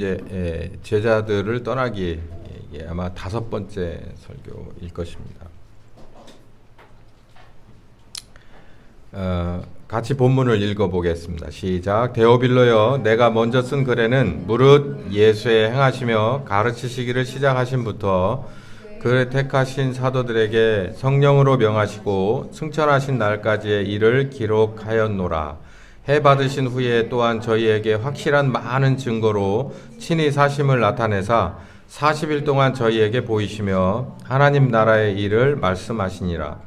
이제 제자들을 떠나기 아마 5번째 설교일 것입니다. 같이 본문을 읽어보겠습니다. 시작. 데오빌로여, 내가 먼저 쓴 글에는 무릇 예수의 행하시며 가르치시기를 시작하신부터 그를 택하신 사도들에게 성령으로 명하시고 승천하신 날까지의 일을 기록하였노라. 해 받으신 후에 또한 저희에게 확실한 많은 증거로 친히 사심을 나타내사 40일 동안 저희에게 보이시며 하나님 나라의 일을 말씀하시니라.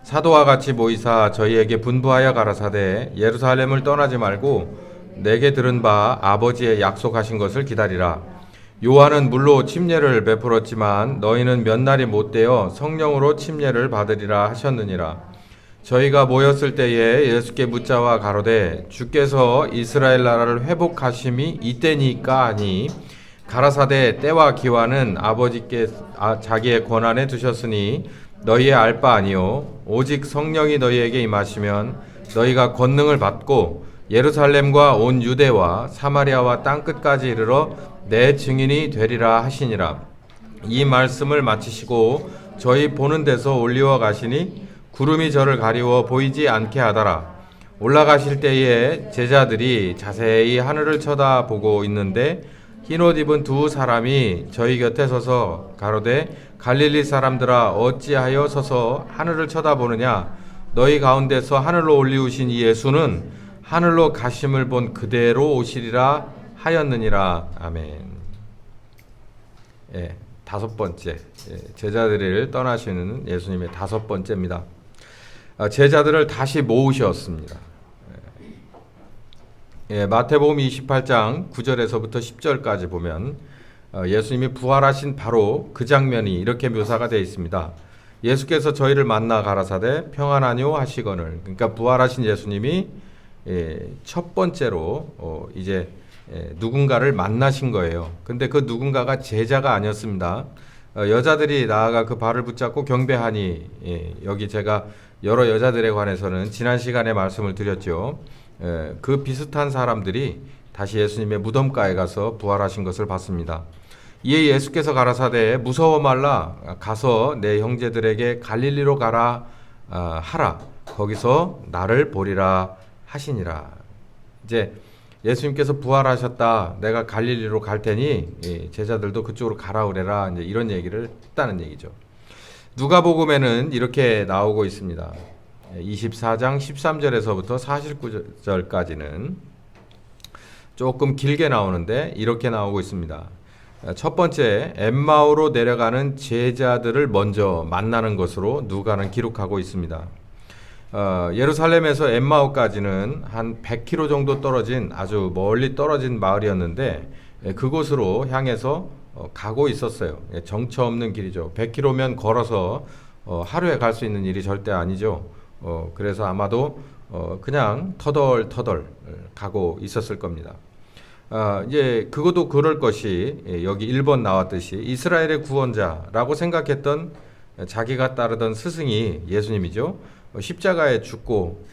사도와 같이 모이사 저희에게 분부하여 가라사대 예루살렘을 떠나지 말고 내게 들은 바 아버지의 약속하신 것을 기다리라. 요한은 물로 침례를 베풀었지만 너희는 몇 날이 못되어 성령으로 침례를 받으리라 하셨느니라. 저희가 모였을 때에 예수께 묻자와 가로되 주께서 이스라엘 나라를 회복하심이 이때니까 하니 가라사대 때와 기한은 아버지께 자기의 권한에 두셨으니 너희의 알 바 아니요 오직 성령이 너희에게 임하시면 너희가 권능을 받고 예루살렘과 온 유대와 사마리아와 땅끝까지 이르러 내 증인이 되리라 하시니라. 이 말씀을 마치시고 저희 보는 데서 올리워 가시니 구름이 저를 가리워 보이지 않게 하더라. 올라가실 때에 제자들이 자세히 하늘을 쳐다보고 있는데 흰옷 입은 두 사람이 저희 곁에 서서 가로되 갈릴리 사람들아 어찌하여 서서 하늘을 쳐다보느냐. 너희 가운데서 하늘로 올리우신 이 예수는 하늘로 가심을 본 그대로 오시리라 하였느니라. 아멘. 5번째, 제자들을 떠나시는 예수님의 5번째입니다. 제자들을 다시 모으셨습니다. 마태복음 28장 9절에서부터 10절까지 보면 예수님이 부활하신 바로 그 장면이 이렇게 묘사가 되어 있습니다. 예수께서 저희를 만나 가라사대 평안하뇨 하시거늘. 그러니까 부활하신 예수님이 첫 번째로 이제 누군가를 만나신 거예요. 근데 그 누군가가 제자가 아니었습니다. 여자들이 나아가 그 발을 붙잡고 경배하니, 여기 제가 여러 여자들에 관해서는 지난 시간에 말씀을 드렸죠. 그 비슷한 사람들이 다시 예수님의 무덤가에 가서 부활하신 것을 봤습니다. 이에 예수께서 가라사대 무서워 말라. 가서 내 형제들에게 갈릴리로 가라 하라. 거기서 나를 보리라 하시니라. 이제 예수님께서 부활하셨다. 내가 갈릴리로 갈 테니 제자들도 그쪽으로 가라 그래라. 이제 이런 얘기를 했다는 얘기죠. 누가복음에는 이렇게 나오고 있습니다. 24장 13절에서부터 49절까지는 조금 길게 나오는데 이렇게 나오고 있습니다. 첫 번째, 엠마오로 내려가는 제자들을 먼저 만나는 것으로 누가는 기록하고 있습니다. 예루살렘에서 엠마오까지는 한 100km 정도 떨어진 아주 멀리 떨어진 마을이었는데 그곳으로 향해서 가고 있었어요. 정처 없는 길이죠. 100km면 걸어서 하루에 갈 수 있는 일이 절대 아니죠. 그래서 아마도 그냥 터덜터덜 가고 있었을 겁니다. 이제 그것도 그럴 것이 여기 1번 나왔듯이 이스라엘의 구원자라고 생각했던 자기가 따르던 스승이 예수님이죠. 십자가에 죽고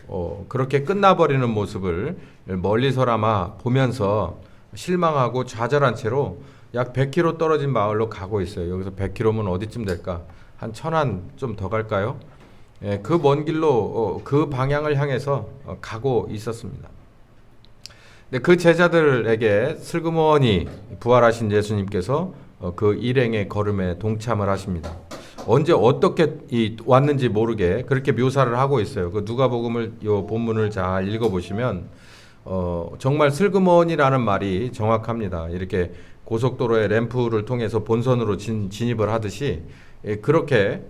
그렇게 끝나버리는 모습을 멀리서나마 보면서 실망하고 좌절한 채로 약 100km 떨어진 마을로 가고 있어요. 여기서 100km면 어디쯤 될까? 한 1000안 좀 더 갈까요? 그 먼 길로 그 방향을 향해서 가고 있었습니다. 근데 그 제자들에게 슬그머니 부활하신 예수님께서 그 일행의 걸음에 동참을 하십니다. 언제 어떻게 왔는지 모르게 그렇게 묘사를 하고 있어요. 그 누가복음을 요 본문을 잘 읽어보시면 정말 슬그머니라는 말이 정확합니다. 이렇게 고속도로의 램프를 통해서 본선으로 진입을 하듯이 그렇게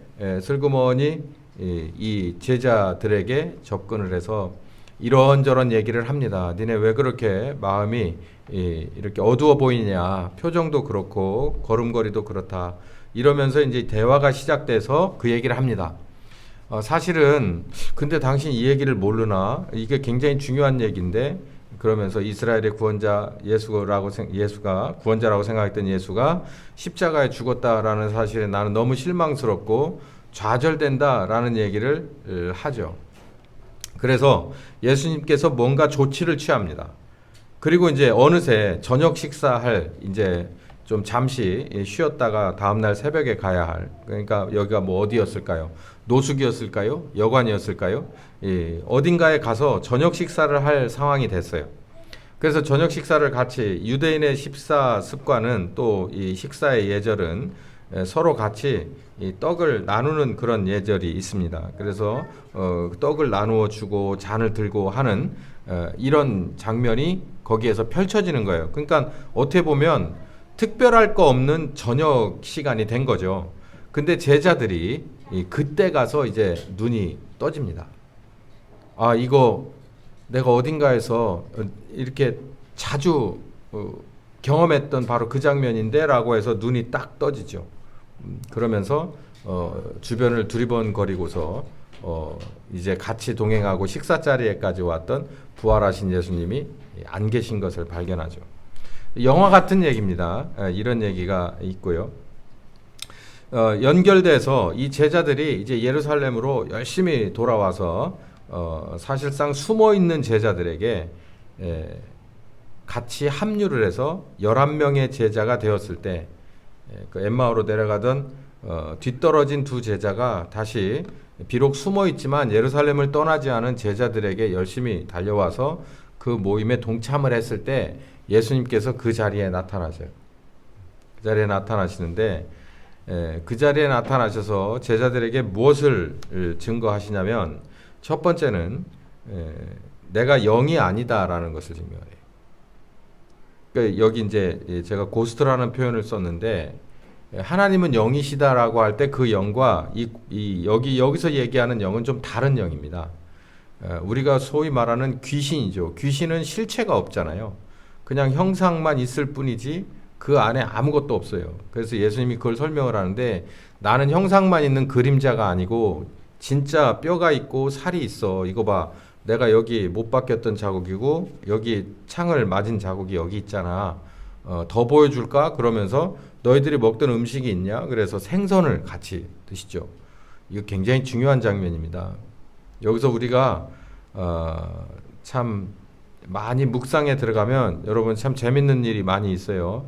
슬그머니 이 제자들에게 접근을 해서 이런저런 얘기를 합니다. 니네 왜 그렇게 마음이 이렇게 어두워 보이냐. 표정도 그렇고 걸음걸이도 그렇다. 이러면서 이제 대화가 시작돼서 그 얘기를 합니다. 사실은 근데 당신 이 얘기를 모르나? 이게 굉장히 중요한 얘기인데 그러면서 이스라엘의 구원자 예수가 구원자라고 생각했던 예수가 십자가에 죽었다라는 사실에 나는 너무 실망스럽고 좌절된다라는 얘기를 하죠. 그래서 예수님께서 뭔가 조치를 취합니다. 그리고 이제 어느새 저녁 식사할 이제 좀 잠시 쉬었다가 다음날 새벽에 가야 할, 그러니까 여기가 뭐 어디였을까요? 노숙이었을까요? 여관이었을까요? 어딘가에 가서 저녁 식사를 할 상황이 됐어요. 그래서 저녁 식사를 같이, 유대인의 식사 습관은 또 이 식사의 예절은 서로 같이 이 떡을 나누는 그런 예절이 있습니다. 그래서 떡을 나누어 주고 잔을 들고 하는 이런 장면이 거기에서 펼쳐지는 거예요. 그러니까 어떻게 보면 특별할 거 없는 저녁 시간이 된 거죠. 근데 제자들이 그때 가서 이제 눈이 떠집니다. 아, 이거 내가 어딘가에서 이렇게 자주 경험했던 바로 그 장면인데 라고 해서 눈이 딱 떠지죠. 그러면서 주변을 두리번거리고서 이제 같이 동행하고 식사 자리에까지 왔던 부활하신 예수님이 안 계신 것을 발견하죠. 영화 같은 얘기입니다. 이런 얘기가 있고요. 연결돼서 이 제자들이 이제 예루살렘으로 열심히 돌아와서 사실상 숨어 있는 제자들에게 같이 합류를 해서 11명의 제자가 되었을 때, 그 엠마오로 내려가던 뒤떨어진 두 제자가 다시 비록 숨어 있지만 예루살렘을 떠나지 않은 제자들에게 열심히 달려와서 그 모임에 동참을 했을 때 예수님께서 그 자리에 나타나셔요. 그 자리에 나타나시는데, 그 자리에 나타나셔서 제자들에게 무엇을 증거하시냐면, 첫 번째는 내가 영이 아니다라는 것을 증명해요. 그러니까 여기 이제 제가 고스트라는 표현을 썼는데, 하나님은 영이시다라고 할 때 그 영과 여기서 얘기하는 영은 좀 다른 영입니다. 우리가 소위 말하는 귀신이죠. 귀신은 실체가 없잖아요. 그냥 형상만 있을 뿐이지 그 안에 아무것도 없어요. 그래서 예수님이 그걸 설명을 하는데, 나는 형상만 있는 그림자가 아니고 진짜 뼈가 있고 살이 있어. 이거 봐. 내가 여기 못 박혔던 자국이고 여기 창을 맞은 자국이 여기 있잖아. 더 보여줄까? 그러면서 너희들이 먹던 음식이 있냐? 그래서 생선을 같이 드시죠. 이거 굉장히 중요한 장면입니다. 여기서 우리가 참 많이 묵상에 들어가면 여러분 참 재밌는 일이 많이 있어요.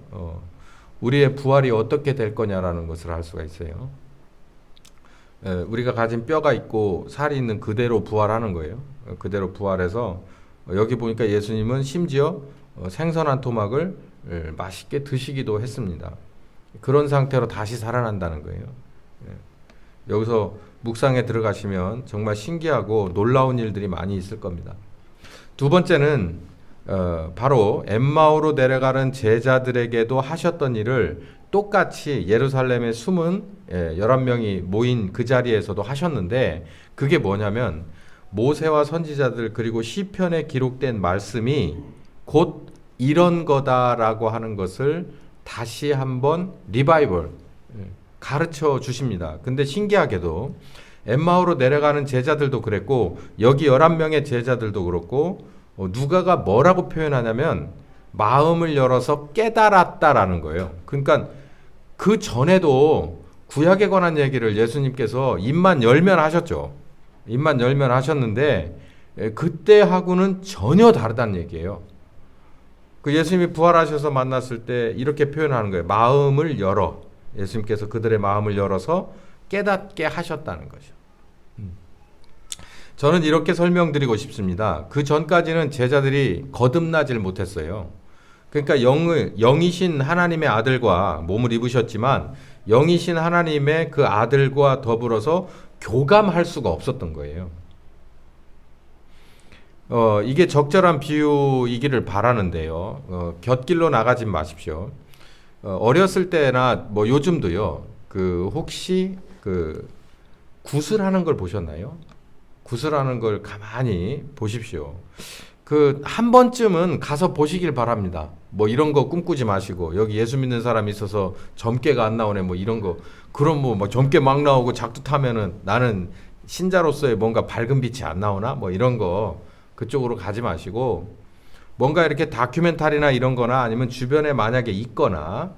우리의 부활이 어떻게 될 거냐라는 것을 알 수가 있어요. 우리가 가진 뼈가 있고 살이 있는 그대로 부활하는 거예요. 그대로 부활해서 여기 보니까 예수님은 심지어 생선 한 토막을 맛있게 드시기도 했습니다. 그런 상태로 다시 살아난다는 거예요. 여기서 묵상에 들어가시면 정말 신기하고 놀라운 일들이 많이 있을 겁니다. 두 번째는 바로 엠마오로 내려가는 제자들에게도 하셨던 일을 똑같이 예루살렘의 숨은 11명이 모인 그 자리에서도 하셨는데, 그게 뭐냐면 모세와 선지자들 그리고 시편에 기록된 말씀이 곧 이런 거다라고 하는 것을 다시 한번 리바이벌 가르쳐 주십니다. 근데 신기하게도 엠마오로 내려가는 제자들도 그랬고 여기 11명의 제자들도 그렇고 누가가 뭐라고 표현하냐면 마음을 열어서 깨달았다라는 거예요. 그러니까 그 전에도 구약에 관한 얘기를 예수님께서 입만 열면 하셨죠. 입만 열면 하셨는데 그때하고는 전혀 다르다는 얘기예요. 그 예수님이 부활하셔서 만났을 때 이렇게 표현하는 거예요. 마음을 열어. 예수님께서 그들의 마음을 열어서 깨닫게 하셨다는 거죠. 저는 이렇게 설명드리고 싶습니다. 그 전까지는 제자들이 거듭나질 못했어요. 그러니까 영이신 하나님의 아들과 몸을 입으셨지만 영이신 하나님의 그 아들과 더불어서 교감할 수가 없었던 거예요. 이게 적절한 비유이기를 바라는데요. 곁길로 나가지 마십시오. 어렸을 때나 뭐 요즘도요. 혹시 구슬하는 걸 보셨나요? 구슬하는 걸 가만히 보십시오. 한 번쯤은 가서 보시길 바랍니다. 뭐 이런 거 꿈꾸지 마시고, 여기 예수 믿는 사람이 있어서 점괘가 안 나오네, 뭐 이런 거. 그럼 뭐 점괘 막 나오고 작두 타면은 나는 신자로서의 뭔가 밝은 빛이 안 나오나? 뭐 이런 거 그쪽으로 가지 마시고, 뭔가 이렇게 다큐멘터리나 이런 거나 아니면 주변에 만약에 있거나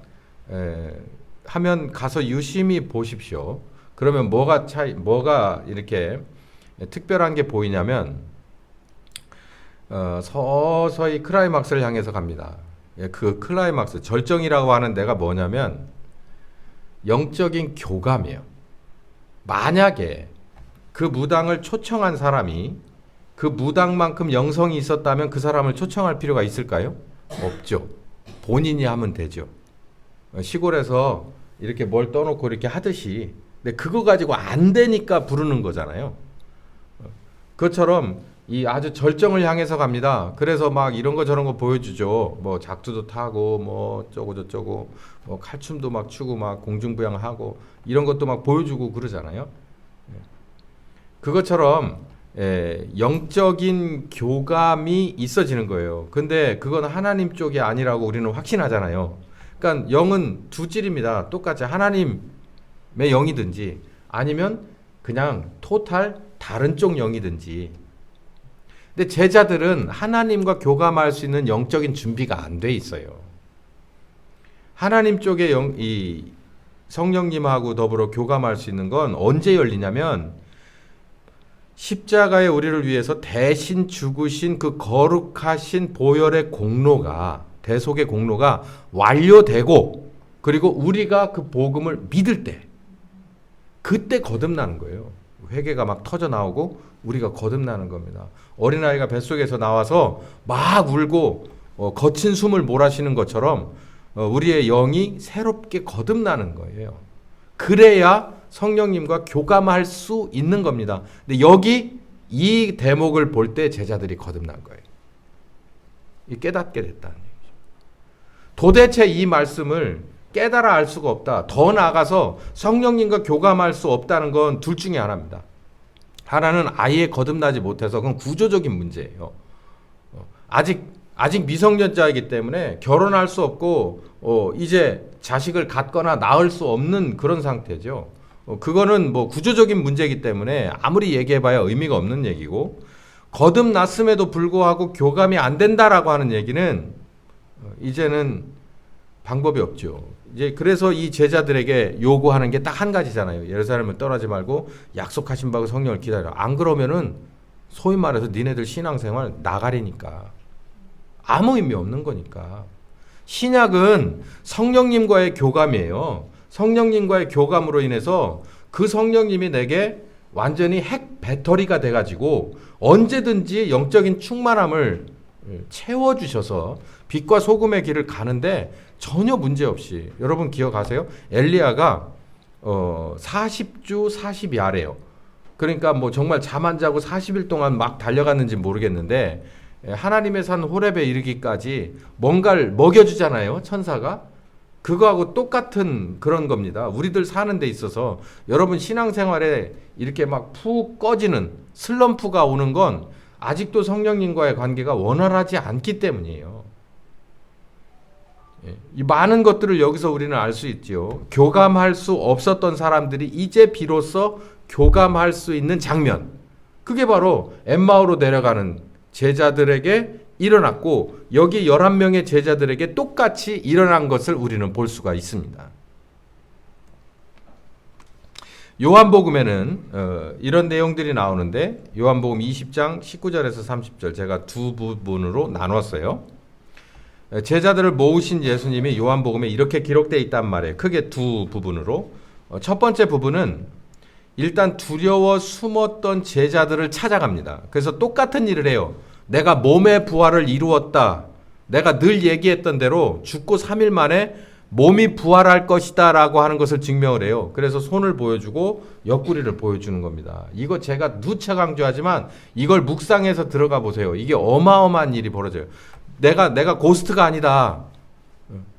하면 가서 유심히 보십시오. 그러면 뭐가 이렇게 특별한 게 보이냐면 서서히 클라이막스를 향해서 갑니다. 예, 그 클라이막스, 절정이라고 하는 데가 뭐냐면 영적인 교감이에요. 만약에 그 무당을 초청한 사람이 그 무당만큼 영성이 있었다면 그 사람을 초청할 필요가 있을까요? 없죠. 본인이 하면 되죠. 시골에서 이렇게 뭘 떠놓고 이렇게 하듯이, 근데 그거 가지고 안 되니까 부르는 거잖아요. 그것처럼 이 아주 절정을 향해서 갑니다. 그래서 막 이런 거 저런 거 보여주죠. 뭐 작두도 타고 뭐 어쩌고 저쩌고 뭐 칼춤도 막 추고 막 공중부양하고 이런 것도 막 보여주고 그러잖아요. 그것처럼 영적인 교감이 있어지는 거예요. 근데 그건 하나님 쪽이 아니라고 우리는 확신하잖아요. 그러니까 영은 두 질입니다. 똑같이 하나님의 영이든지 아니면 그냥 토탈 다른 쪽 영이든지. 근데 제자들은 하나님과 교감할 수 있는 영적인 준비가 안 돼 있어요. 하나님 쪽의 이 성령님하고 더불어 교감할 수 있는 건 언제 열리냐면 십자가에 우리를 위해서 대신 죽으신 그 거룩하신 보혈의 공로가, 대속의 공로가 완료되고, 그리고 우리가 그 복음을 믿을 때, 그때 거듭나는 거예요. 회개가 막 터져 나오고 우리가 거듭나는 겁니다. 어린아이가 뱃속에서 나와서 막 울고 거친 숨을 몰아쉬는 것처럼 우리의 영이 새롭게 거듭나는 거예요. 그래야 성령님과 교감할 수 있는 겁니다. 근데 여기 이 대목을 볼 때 제자들이 거듭난 거예요. 깨닫게 됐다는 얘기죠. 도대체 이 말씀을 깨달아 알 수가 없다. 더 나아가서 성령님과 교감할 수 없다는 건 둘 중에 하나입니다. 하나는 아예 거듭나지 못해서 그건 구조적인 문제예요. 아직 미성년자이기 때문에 결혼할 수 없고 이제 자식을 갖거나 낳을 수 없는 그런 상태죠. 그거는 뭐 구조적인 문제이기 때문에 아무리 얘기해봐야 의미가 없는 얘기고, 거듭났음에도 불구하고 교감이 안 된다라고 하는 얘기는 이제는 방법이 없죠. 이제 그래서 이 제자들에게 요구하는 게 딱 한 가지잖아요. 예루살렘을 떠나지 말고 약속하신 바그 성령을 기다려. 안 그러면은 소위 말해서 니네들 신앙생활 나가리니까. 아무 의미 없는 거니까. 신약은 성령님과의 교감이에요. 성령님과의 교감으로 인해서 그 성령님이 내게 완전히 핵 배터리가 돼가지고 언제든지 영적인 충만함을 채워주셔서 빛과 소금의 길을 가는데 전혀 문제없이. 여러분 기억하세요? 엘리야가 40주 40야래요. 그러니까 뭐 정말 잠 안 자고 40일 동안 막 달려갔는지 모르겠는데 하나님의 산 호렙에 이르기까지 뭔가를 먹여주잖아요, 천사가. 그거하고 똑같은 그런 겁니다. 우리들 사는 데 있어서 여러분 신앙생활에 이렇게 막 푹 꺼지는 슬럼프가 오는 건 아직도 성령님과의 관계가 원활하지 않기 때문이에요. 이 많은 것들을 여기서 우리는 알 수 있죠. 교감할 수 없었던 사람들이 이제 비로소 교감할 수 있는 장면. 그게 바로 엠마오로 내려가는 제자들에게 일어났고, 여기 11명의 제자들에게 똑같이 일어난 것을 우리는 볼 수가 있습니다. 요한복음에는 이런 내용들이 나오는데, 요한복음 20장 19절에서 30절 제가 두 부분으로 나눴어요. 제자들을 모으신 예수님이 요한복음에 이렇게 기록되어 있단 말이에요. 크게 두 부분으로. 첫 번째 부분은 일단 두려워 숨었던 제자들을 찾아갑니다. 그래서 똑같은 일을 해요. 내가 몸의 부활을 이루었다. 내가 늘 얘기했던 대로 죽고 3일 만에 몸이 부활할 것이다 라고 하는 것을 증명을 해요. 그래서 손을 보여주고 옆구리를 보여주는 겁니다. 이거 제가 누차 강조하지만 이걸 묵상해서 들어가 보세요. 이게 어마어마한 일이 벌어져요. 내가 고스트가 아니다.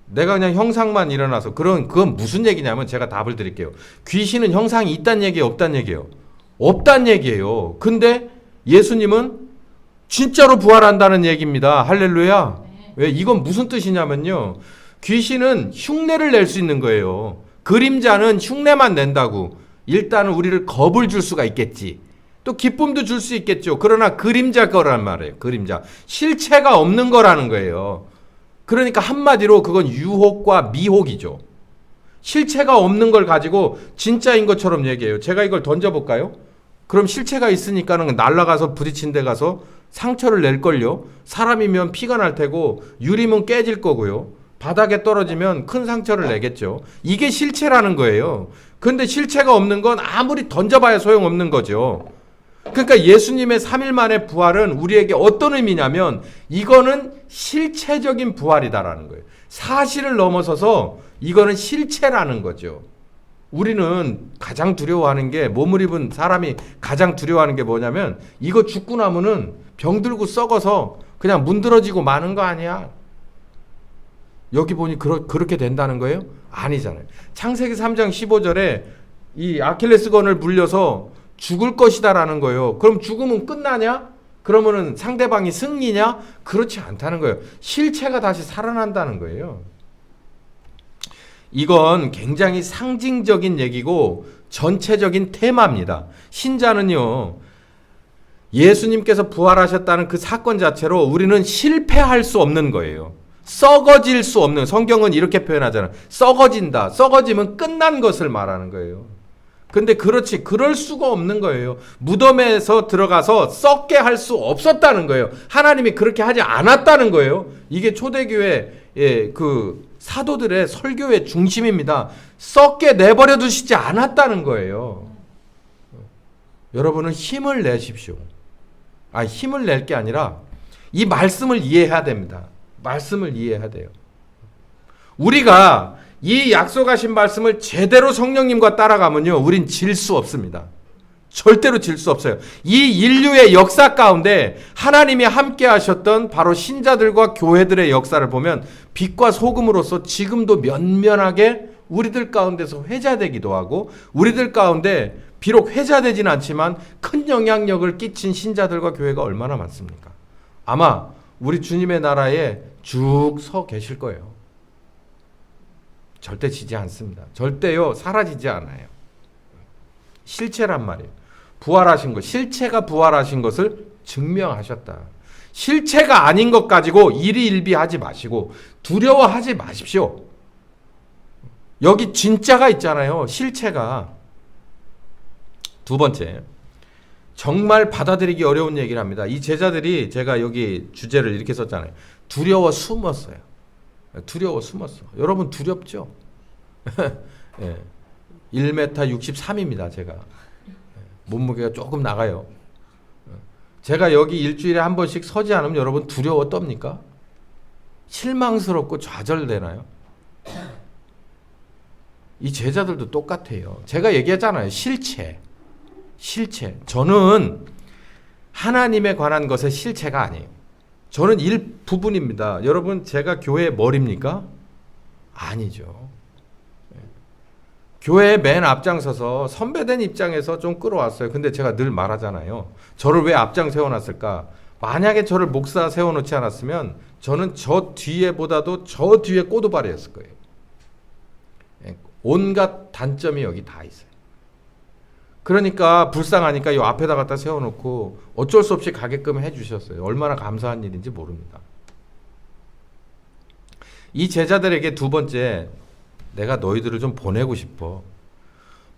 내가 그냥 형상만 일어나서. 그건 무슨 얘기냐면 제가 답을 드릴게요. 귀신은 형상이 있단 얘기예요, 없단 얘기예요? 없단 얘기예요. 근데 예수님은 진짜로 부활한다는 얘기입니다. 할렐루야. 왜? 이건 무슨 뜻이냐면요, 귀신은 흉내를 낼 수 있는 거예요. 그림자는 흉내만 낸다고. 일단은 우리를 겁을 줄 수가 있겠지. 또 기쁨도 줄 수 있겠죠. 그러나 그림자 거란 말이에요. 그림자. 실체가 없는 거라는 거예요. 그러니까 한마디로 그건 유혹과 미혹이죠. 실체가 없는 걸 가지고 진짜인 것처럼 얘기해요. 제가 이걸 던져볼까요? 그럼 실체가 있으니까는 날아가서 부딪힌 데 가서 상처를 낼걸요. 사람이면 피가 날 테고 유리면 깨질 거고요. 바닥에 떨어지면 큰 상처를 내겠죠. 이게 실체라는 거예요. 근데 실체가 없는 건 아무리 던져봐야 소용없는 거죠. 그러니까 예수님의 3일 만의 부활은 우리에게 어떤 의미냐면 이거는 실체적인 부활이다라는 거예요. 사실을 넘어서서 이거는 실체라는 거죠. 우리는 가장 두려워하는 게, 몸을 입은 사람이 가장 두려워하는 게 뭐냐면 이거 죽고 나면은 병들고 썩어서 그냥 문드러지고 마는 거 아니야. 여기 보니 그렇게 된다는 거예요? 아니잖아요. 창세기 3장 15절에 이 아킬레스건을 물려서 죽을 것이다라는 거예요. 그럼 죽으면 끝나냐? 그러면은 상대방이 승리냐? 그렇지 않다는 거예요. 실체가 다시 살아난다는 거예요. 이건 굉장히 상징적인 얘기고 전체적인 테마입니다. 신자는요, 예수님께서 부활하셨다는 그 사건 자체로 우리는 실패할 수 없는 거예요. 썩어질 수 없는, 성경은 이렇게 표현하잖아요. 썩어진다. 썩어지면 끝난 것을 말하는 거예요. 근데 그럴 수가 없는 거예요. 무덤에서 들어가서 썩게 할 수 없었다는 거예요. 하나님이 그렇게 하지 않았다는 거예요. 이게 초대교회 그 사도들의 설교의 중심입니다. 썩게 내버려 두시지 않았다는 거예요. 여러분은 힘을 내십시오. 힘을 낼 게 아니라 이 말씀을 이해해야 됩니다. 말씀을 이해해야 돼요. 우리가 이 약속하신 말씀을 제대로 성령님과 따라가면요, 우린 질 수 없습니다. 절대로 질 수 없어요. 이 인류의 역사 가운데 하나님이 함께 하셨던 바로 신자들과 교회들의 역사를 보면 빛과 소금으로서 지금도 면면하게 우리들 가운데서 회자되기도 하고, 우리들 가운데 비록 회자되진 않지만 큰 영향력을 끼친 신자들과 교회가 얼마나 많습니까? 아마 우리 주님의 나라에 쭉 서 계실 거예요. 절대 지지 않습니다. 절대요, 사라지지 않아요. 실체란 말이에요. 부활하신 것, 실체가 부활하신 것을 증명하셨다. 실체가 아닌 것 가지고 일희일비하지 마시고 두려워하지 마십시오. 여기 진짜가 있잖아요. 실체가. 두 번째, 정말 받아들이기 어려운 얘기를 합니다. 이 제자들이, 제가 여기 주제를 이렇게 썼잖아요. 두려워 숨었어요. 두려워 숨었어. 여러분 두렵죠? 예. 1m 63입니다. 제가. 몸무게가 조금 나가요. 제가 여기 일주일에 한 번씩 서지 않으면 여러분 두려워 떱니까? 실망스럽고 좌절되나요? 이 제자들도 똑같아요. 제가 얘기했잖아요. 실체. 저는 하나님에 관한 것의 실체가 아니에요. 저는 일부분입니다. 여러분, 제가 교회의 머리입니까? 아니죠. 교회의 맨 앞장서서 선배된 입장에서 좀 끌어왔어요. 근데 제가 늘 말하잖아요. 저를 왜 앞장 세워놨을까? 만약에 저를 목사 세워놓지 않았으면 저는 저 뒤에보다도 저 뒤에 꼬두발이었을 거예요. 온갖 단점이 여기 다 있어요. 그러니까 불쌍하니까 이 앞에다 갖다 세워놓고 어쩔 수 없이 가게끔 해주셨어요. 얼마나 감사한 일인지 모릅니다. 이 제자들에게 두 번째, 내가 너희들을 좀 보내고 싶어.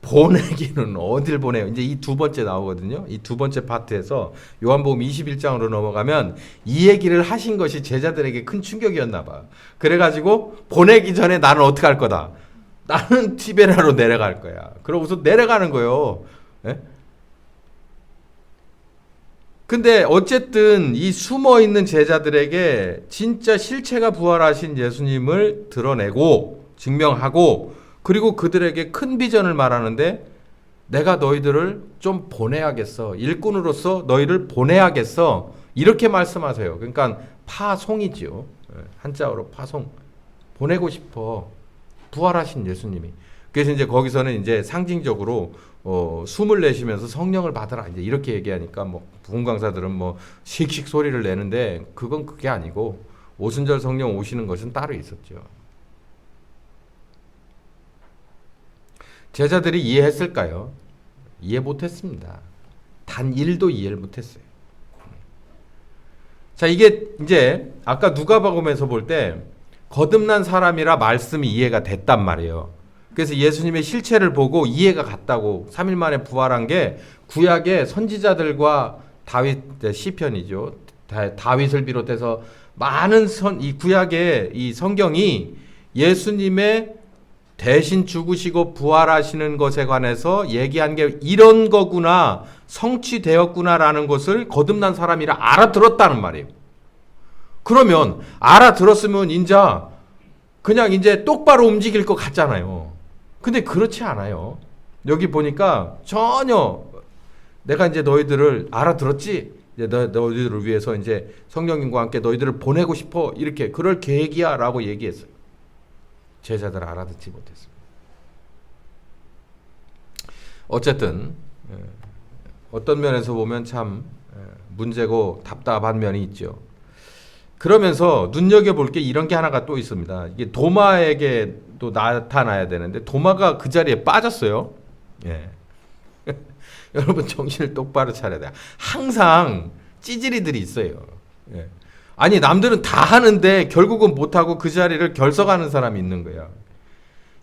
보내기는 어딜 보내요? 이제 이 두 번째 나오거든요. 이 두 번째 파트에서 요한복음 21장으로 넘어가면 이 얘기를 하신 것이 제자들에게 큰 충격이었나 봐. 그래가지고 보내기 전에 나는 어떻게 할 거다. 나는 티베리아로 내려갈 거야. 그러고서 내려가는 거예요. 예? 근데 어쨌든 이 숨어있는 제자들에게 진짜 실체가 부활하신 예수님을 드러내고 증명하고, 그리고 그들에게 큰 비전을 말하는데, 내가 너희들을 좀 보내야겠어. 일꾼으로서 너희를 보내야겠어. 이렇게 말씀하세요. 그러니까 파송이지요. 한자어로 파송. 보내고 싶어. 부활하신 예수님이. 그래서 이제 거기서는 이제 상징적으로 숨을 내쉬면서 성령을 받아라. 이제 이렇게 얘기하니까 뭐 부흥 강사들은 뭐 씩씩 소리를 내는데, 그건 그게 아니고 오순절 성령 오시는 것은 따로 있었죠. 제자들이 이해했을까요? 이해 못했습니다. 단 1도 이해를 못했어요. 자, 이게 이제 아까 누가복음에서 볼 때 거듭난 사람이라 말씀이 이해가 됐단 말이에요. 그래서 예수님의 실체를 보고 이해가 갔다고, 3일 만에 부활한 게 구약의 선지자들과 다윗 시편이죠. 다윗을 비롯해서 많은 이 구약의 이 성경이 예수님의 대신 죽으시고 부활하시는 것에 관해서 얘기한 게 이런 거구나, 성취되었구나라는 것을 거듭난 사람이라 알아들었다는 말이에요. 그러면 알아들었으면 그냥 이제 똑바로 움직일 것 같잖아요. 근데 그렇지 않아요. 여기 보니까 전혀 내가 이제 너희들을 알아들었지? 이제 너희들을 위해서 이제 성령님과 함께 너희들을 보내고 싶어. 이렇게 그럴 계획이야 라고 얘기했어요. 제자들 알아듣지 못했습니다. 어쨌든 어떤 면에서 보면 참 문제고 답답한 면이 있죠. 그러면서 눈여겨볼 게 이런 게 하나가 또 있습니다. 이게 도마에게 또 나타나야 되는데 도마가 그 자리에 빠졌어요. 예. 여러분 정신을 똑바로 차려야 돼요. 항상 찌질이들이 있어요. 예. 아니 남들은 다 하는데 결국은 못하고 그 자리를 결석하는 사람이 있는 거야.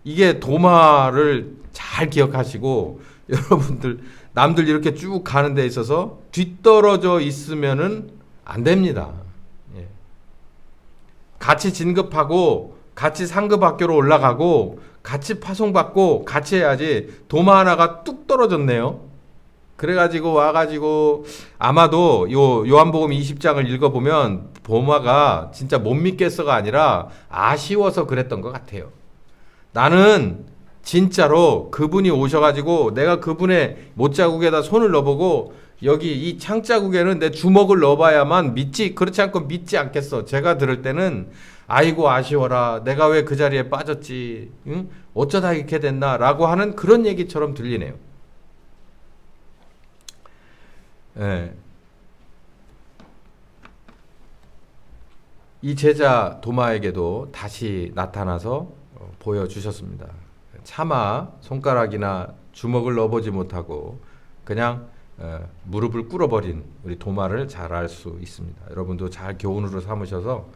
이게 도마를 잘 기억하시고 여러분들 남들 이렇게 쭉 가는 데 있어서 뒤떨어져 있으면은 안 됩니다. 예. 같이 진급하고 같이 상급학교로 올라가고 같이 파송받고 같이 해야지. 도마 하나가 뚝 떨어졌네요. 그래가지고 와가지고 아마도 요한복음 20장을 읽어보면 도마가 진짜 못 믿겠어가 아니라 아쉬워서 그랬던 것 같아요. 나는 진짜로 그분이 오셔가지고 내가 그분의 못자국에다 손을 넣어보고 여기 이 창자국에는 내 주먹을 넣어봐야만 믿지. 그렇지 않고 믿지 않겠어. 제가 들을 때는 아이고 아쉬워라. 내가 왜 그 자리에 빠졌지. 응? 어쩌다 이렇게 됐나 라고 하는 그런 얘기처럼 들리네요. 예. 이 제자 도마에게도 다시 나타나서 보여주셨습니다. 차마 손가락이나 주먹을 넣어보지 못하고 그냥 무릎을 꿇어버린 우리 도마를 잘 알 수 있습니다. 여러분도 잘 교훈으로 삼으셔서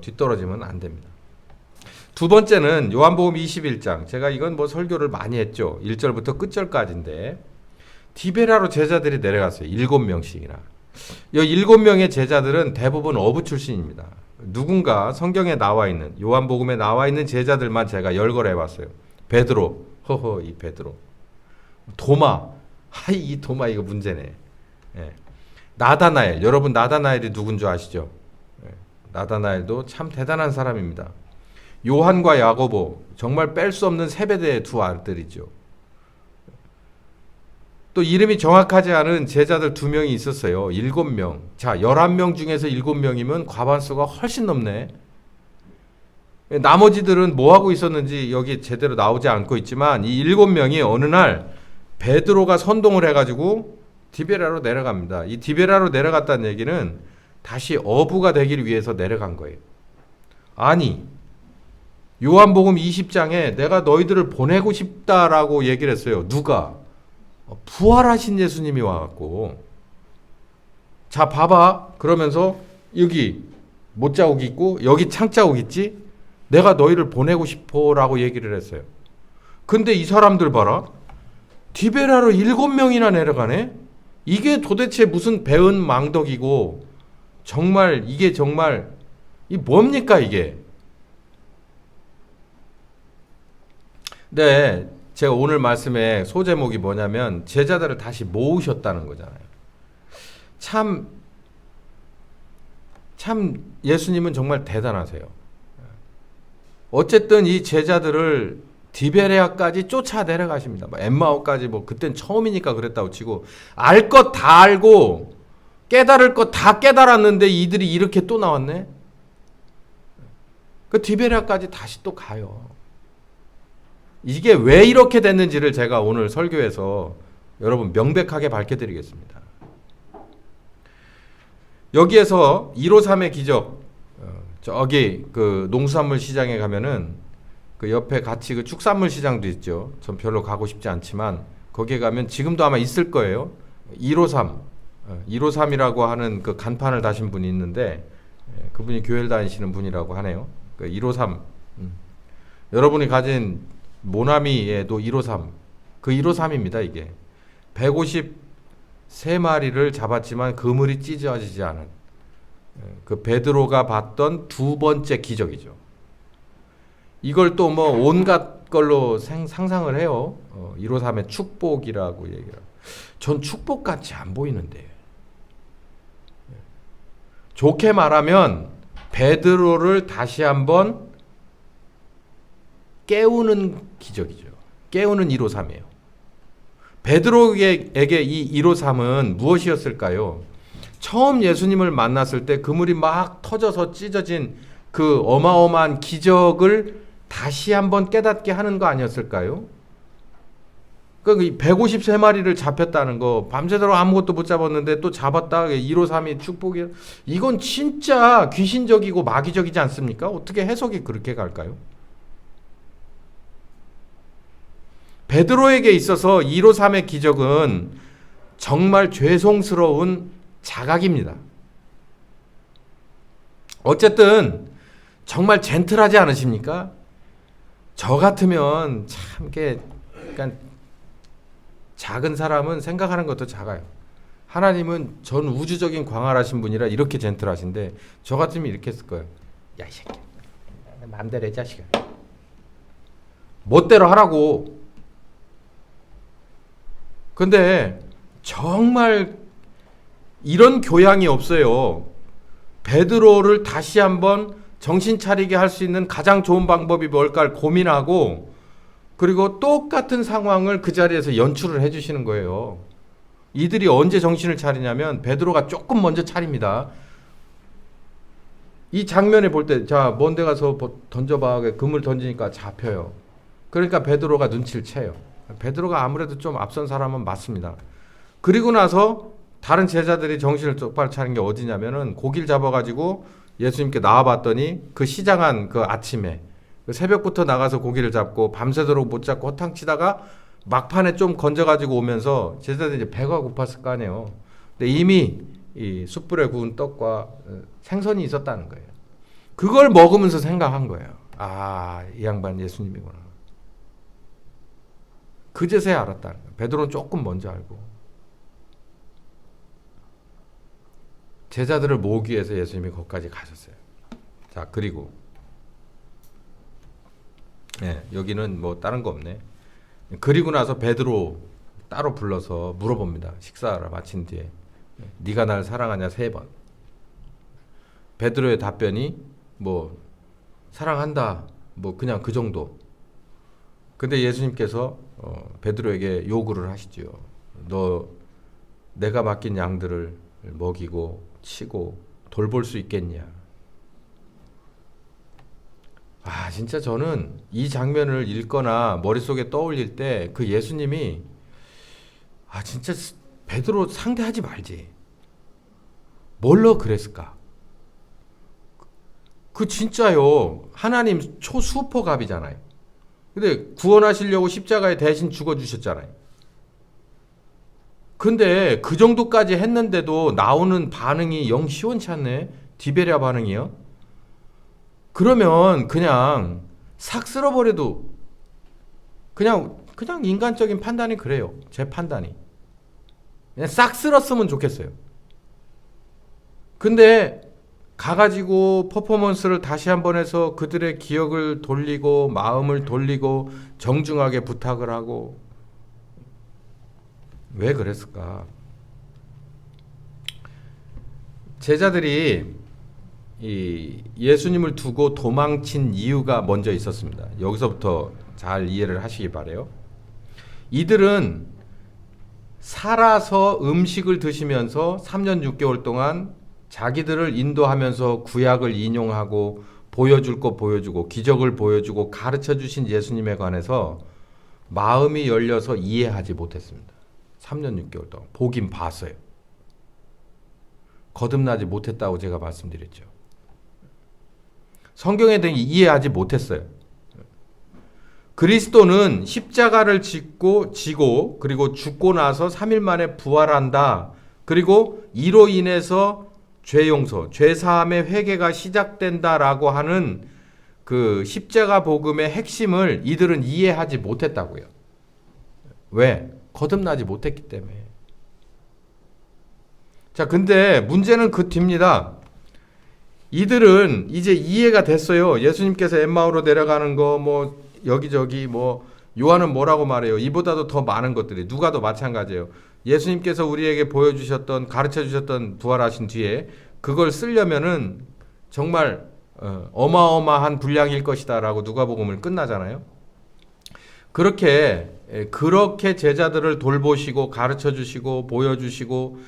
뒤떨어지면 안 됩니다. 두 번째는 요한복음 21장. 제가 이건 뭐 설교를 많이 했죠. 1절부터 끝절까지인데 디베라로 제자들이 내려갔어요. 7명씩이나. 이 7명의 제자들은 대부분 어부 출신입니다. 누군가 성경에 나와 있는 요한복음에 나와 있는 제자들만 제가 열거해 봤어요. 베드로, 이 베드로. 도마, 이 도마 이거 문제네. 예. 나다나엘, 여러분 나다나엘이 누군 줄 아시죠? 예. 나다나엘도 참 대단한 사람입니다. 요한과 야고보, 정말 뺄 수 없는 세베대의 두 아들이죠. 또 이름이 정확하지 않은 제자들 2명이 있었어요. 7명. 자, 11명 중에서 7명이면 과반수가 훨씬 넘네. 나머지들은 뭐 하고 있었는지 여기 제대로 나오지 않고 있지만 이 7명이 어느 날 베드로가 선동을 해가지고 디베라로 내려갑니다. 이 디베라로 내려갔다는 얘기는 다시 어부가 되기 위해서 내려간 거예요. 아니, 요한복음 20장에 내가 너희들을 보내고 싶다라고 얘기를 했어요. 누가? 부활하신 예수님이 와갖고 자 봐봐 그러면서 여기 못자국 있고 여기 창자국 있지? 내가 너희를 보내고 싶어 라고 얘기를 했어요. 근데 이 사람들 봐라. 디베라로 7명이나 내려가네? 이게 도대체 무슨 배은 망덕이고 정말 이게 정말 이 뭡니까 이게? 네, 제가 오늘 말씀의 소제목이 뭐냐면 제자들을 다시 모으셨다는 거잖아요. 참 예수님은 정말 대단하세요. 어쨌든 이 제자들을 디베레아까지 쫓아 내려가십니다. 엠마오까지 그땐 처음이니까 그랬다고 치고 알 것 다 알고 깨달을 것 다 깨달았는데 이들이 이렇게 또 나왔네. 그 디베레아까지 다시 또 가요. 이게 왜 이렇게 됐는지를 제가 오늘 설교에서 여러분 명백하게 밝혀드리겠습니다. 여기에서 153의 기적, 저기 그 농수산물 시장에 가면은 그 옆에 같이 그 축산물 시장도 있죠. 전 별로 가고 싶지 않지만 거기에 가면 지금도 아마 있을 거예요. 153이라고 하는 그 간판을 다신 분이 있는데 그분이 교회를 다니시는 분이라고 하네요. 그 153. 여러분이 가진 모나미에도 153. 그 153입니다, 이게. 153마리를 잡았지만 그물이 찢어지지 않은 그 베드로가 봤던 두 번째 기적이죠. 이걸 또 뭐 온갖 걸로 상상을 해요. 153의 축복이라고 얘기를. 전 축복같이 안 보이는데. 좋게 말하면 베드로를 다시 한번 깨우는 기적이죠. 깨우는 153이에요. 베드로에게 이 153은 무엇이었을까요? 처음 예수님을 만났을 때 그물이 막 터져서 찢어진 그 어마어마한 기적을 다시 한번 깨닫게 하는 거 아니었을까요? 그러니까 153마리를 잡혔다는 거, 밤새도록 아무것도 못 잡았는데 또 잡았다. 153이 축복이. 이건 진짜 귀신적이고 마귀적이지 않습니까? 어떻게 해석이 그렇게 갈까요? 베드로에게 있어서 153의 기적은 정말 죄송스러운 자각입니다. 어쨌든 정말 젠틀하지 않으십니까? 저 같으면 참 그러니까 작은 사람은 생각하는 것도 작아요. 하나님은 전 우주적인 광활하신 분이라 이렇게 젠틀하신데 저 같으면 이렇게 했을 거예요. 야, 이 새끼. 마음대로 해, 자식아. 멋대로 하라고. 근데 정말 이런 교양이 없어요. 베드로를 다시 한번 정신 차리게 할 수 있는 가장 좋은 방법이 뭘까 고민하고, 그리고 똑같은 상황을 그 자리에서 연출을 해주시는 거예요. 이들이 언제 정신을 차리냐면 베드로가 조금 먼저 차립니다. 이 장면에 볼 때, 자, 먼데 가서 던져봐. 그물 던지니까 잡혀요. 그러니까 베드로가 눈치를 채요. 베드로가 아무래도 좀 앞선 사람은 맞습니다. 그리고 나서 다른 제자들이 정신을 똑바로 차린 게 어디냐면은 고기를 잡아가지고 예수님께 나와봤더니 그 시장한 그 아침에 그 새벽부터 나가서 고기를 잡고 밤새도록 못 잡고 허탕치다가 막판에 좀 건져가지고 오면서 제자들이 이제 배가 고팠을 거 아니에요. 근데 이미 이 숯불에 구운 떡과 생선이 있었다는 거예요. 그걸 먹으면서 생각한 거예요. 아, 이 양반 예수님이구나. 그제서야 알았다는 거예요. 베드로는 조금 먼저 알고. 제자들을 모으기 위해서 예수님이 거기까지 가셨어요. 자, 그리고 여기는 뭐 다른 거 없네. 그리고 나서 베드로 따로 불러서 물어봅니다. 식사를 마친 뒤에 네가 날 사랑하냐 3번. 베드로의 답변이 뭐 사랑한다. 뭐 그냥 그 정도. 근데 예수님께서 베드로에게 요구를 하시죠. 너 내가 맡긴 양들을 먹이고 치고 돌볼 수 있겠냐. 아, 진짜 저는 이 장면을 읽거나 머릿속에 떠올릴 때 그 예수님이 진짜 베드로 상대하지 말지. 뭘로 그랬을까? 그 진짜요. 하나님 초수퍼갑이잖아요. 근데 구원하시려고 십자가에 대신 죽어주셨잖아요. 근데 그 정도까지 했는데도 나오는 반응이 영 시원치 않네. 디베랴 반응이요. 그러면 그냥 싹 쓸어버려도 그냥 인간적인 판단이 그래요. 제 판단이. 그냥 싹 쓸었으면 좋겠어요. 근데 가가지고 퍼포먼스를 다시 한번 해서 그들의 기억을 돌리고 마음을 돌리고 정중하게 부탁을 하고. 왜 그랬을까? 제자들이 이 예수님을 두고 도망친 이유가 먼저 있었습니다. 여기서부터 잘 이해를 하시기 바래요. 이들은 살아서 음식을 드시면서 3년 6개월 동안 자기들을 인도하면서 구약을 인용하고 보여줄 거 보여주고 기적을 보여주고 가르쳐 주신 예수님에 관해서 마음이 열려서 이해하지 못했습니다. 3년 6개월 동안 보긴 봤어요. 거듭나지 못했다고 제가 말씀드렸죠. 성경에 대해 이해하지 못했어요. 그리스도는 십자가를 지고 그리고 죽고 나서 3일 만에 부활한다. 그리고 이로 인해서 죄 용서, 죄 사함의 회개가 시작된다라고 하는 그 십자가 복음의 핵심을 이들은 이해하지 못했다고요. 왜? 거듭나지 못했기 때문에. 자, 근데 문제는 그 뒤입니다. 이들은 이제 이해가 됐어요. 예수님께서 엠마오로 내려가는 거 뭐 여기저기 뭐 요한은 뭐라고 말해요? 이보다도 더 많은 것들이 누가도 마찬가지예요. 예수님께서 우리에게 보여주셨던 가르쳐 주셨던 부활하신 뒤에 그걸 쓰려면은 정말 어마어마한 분량일 것이다라고 누가복음을 끝나잖아요. 그렇게 제자들을 돌보시고 가르쳐 주시고 보여주시고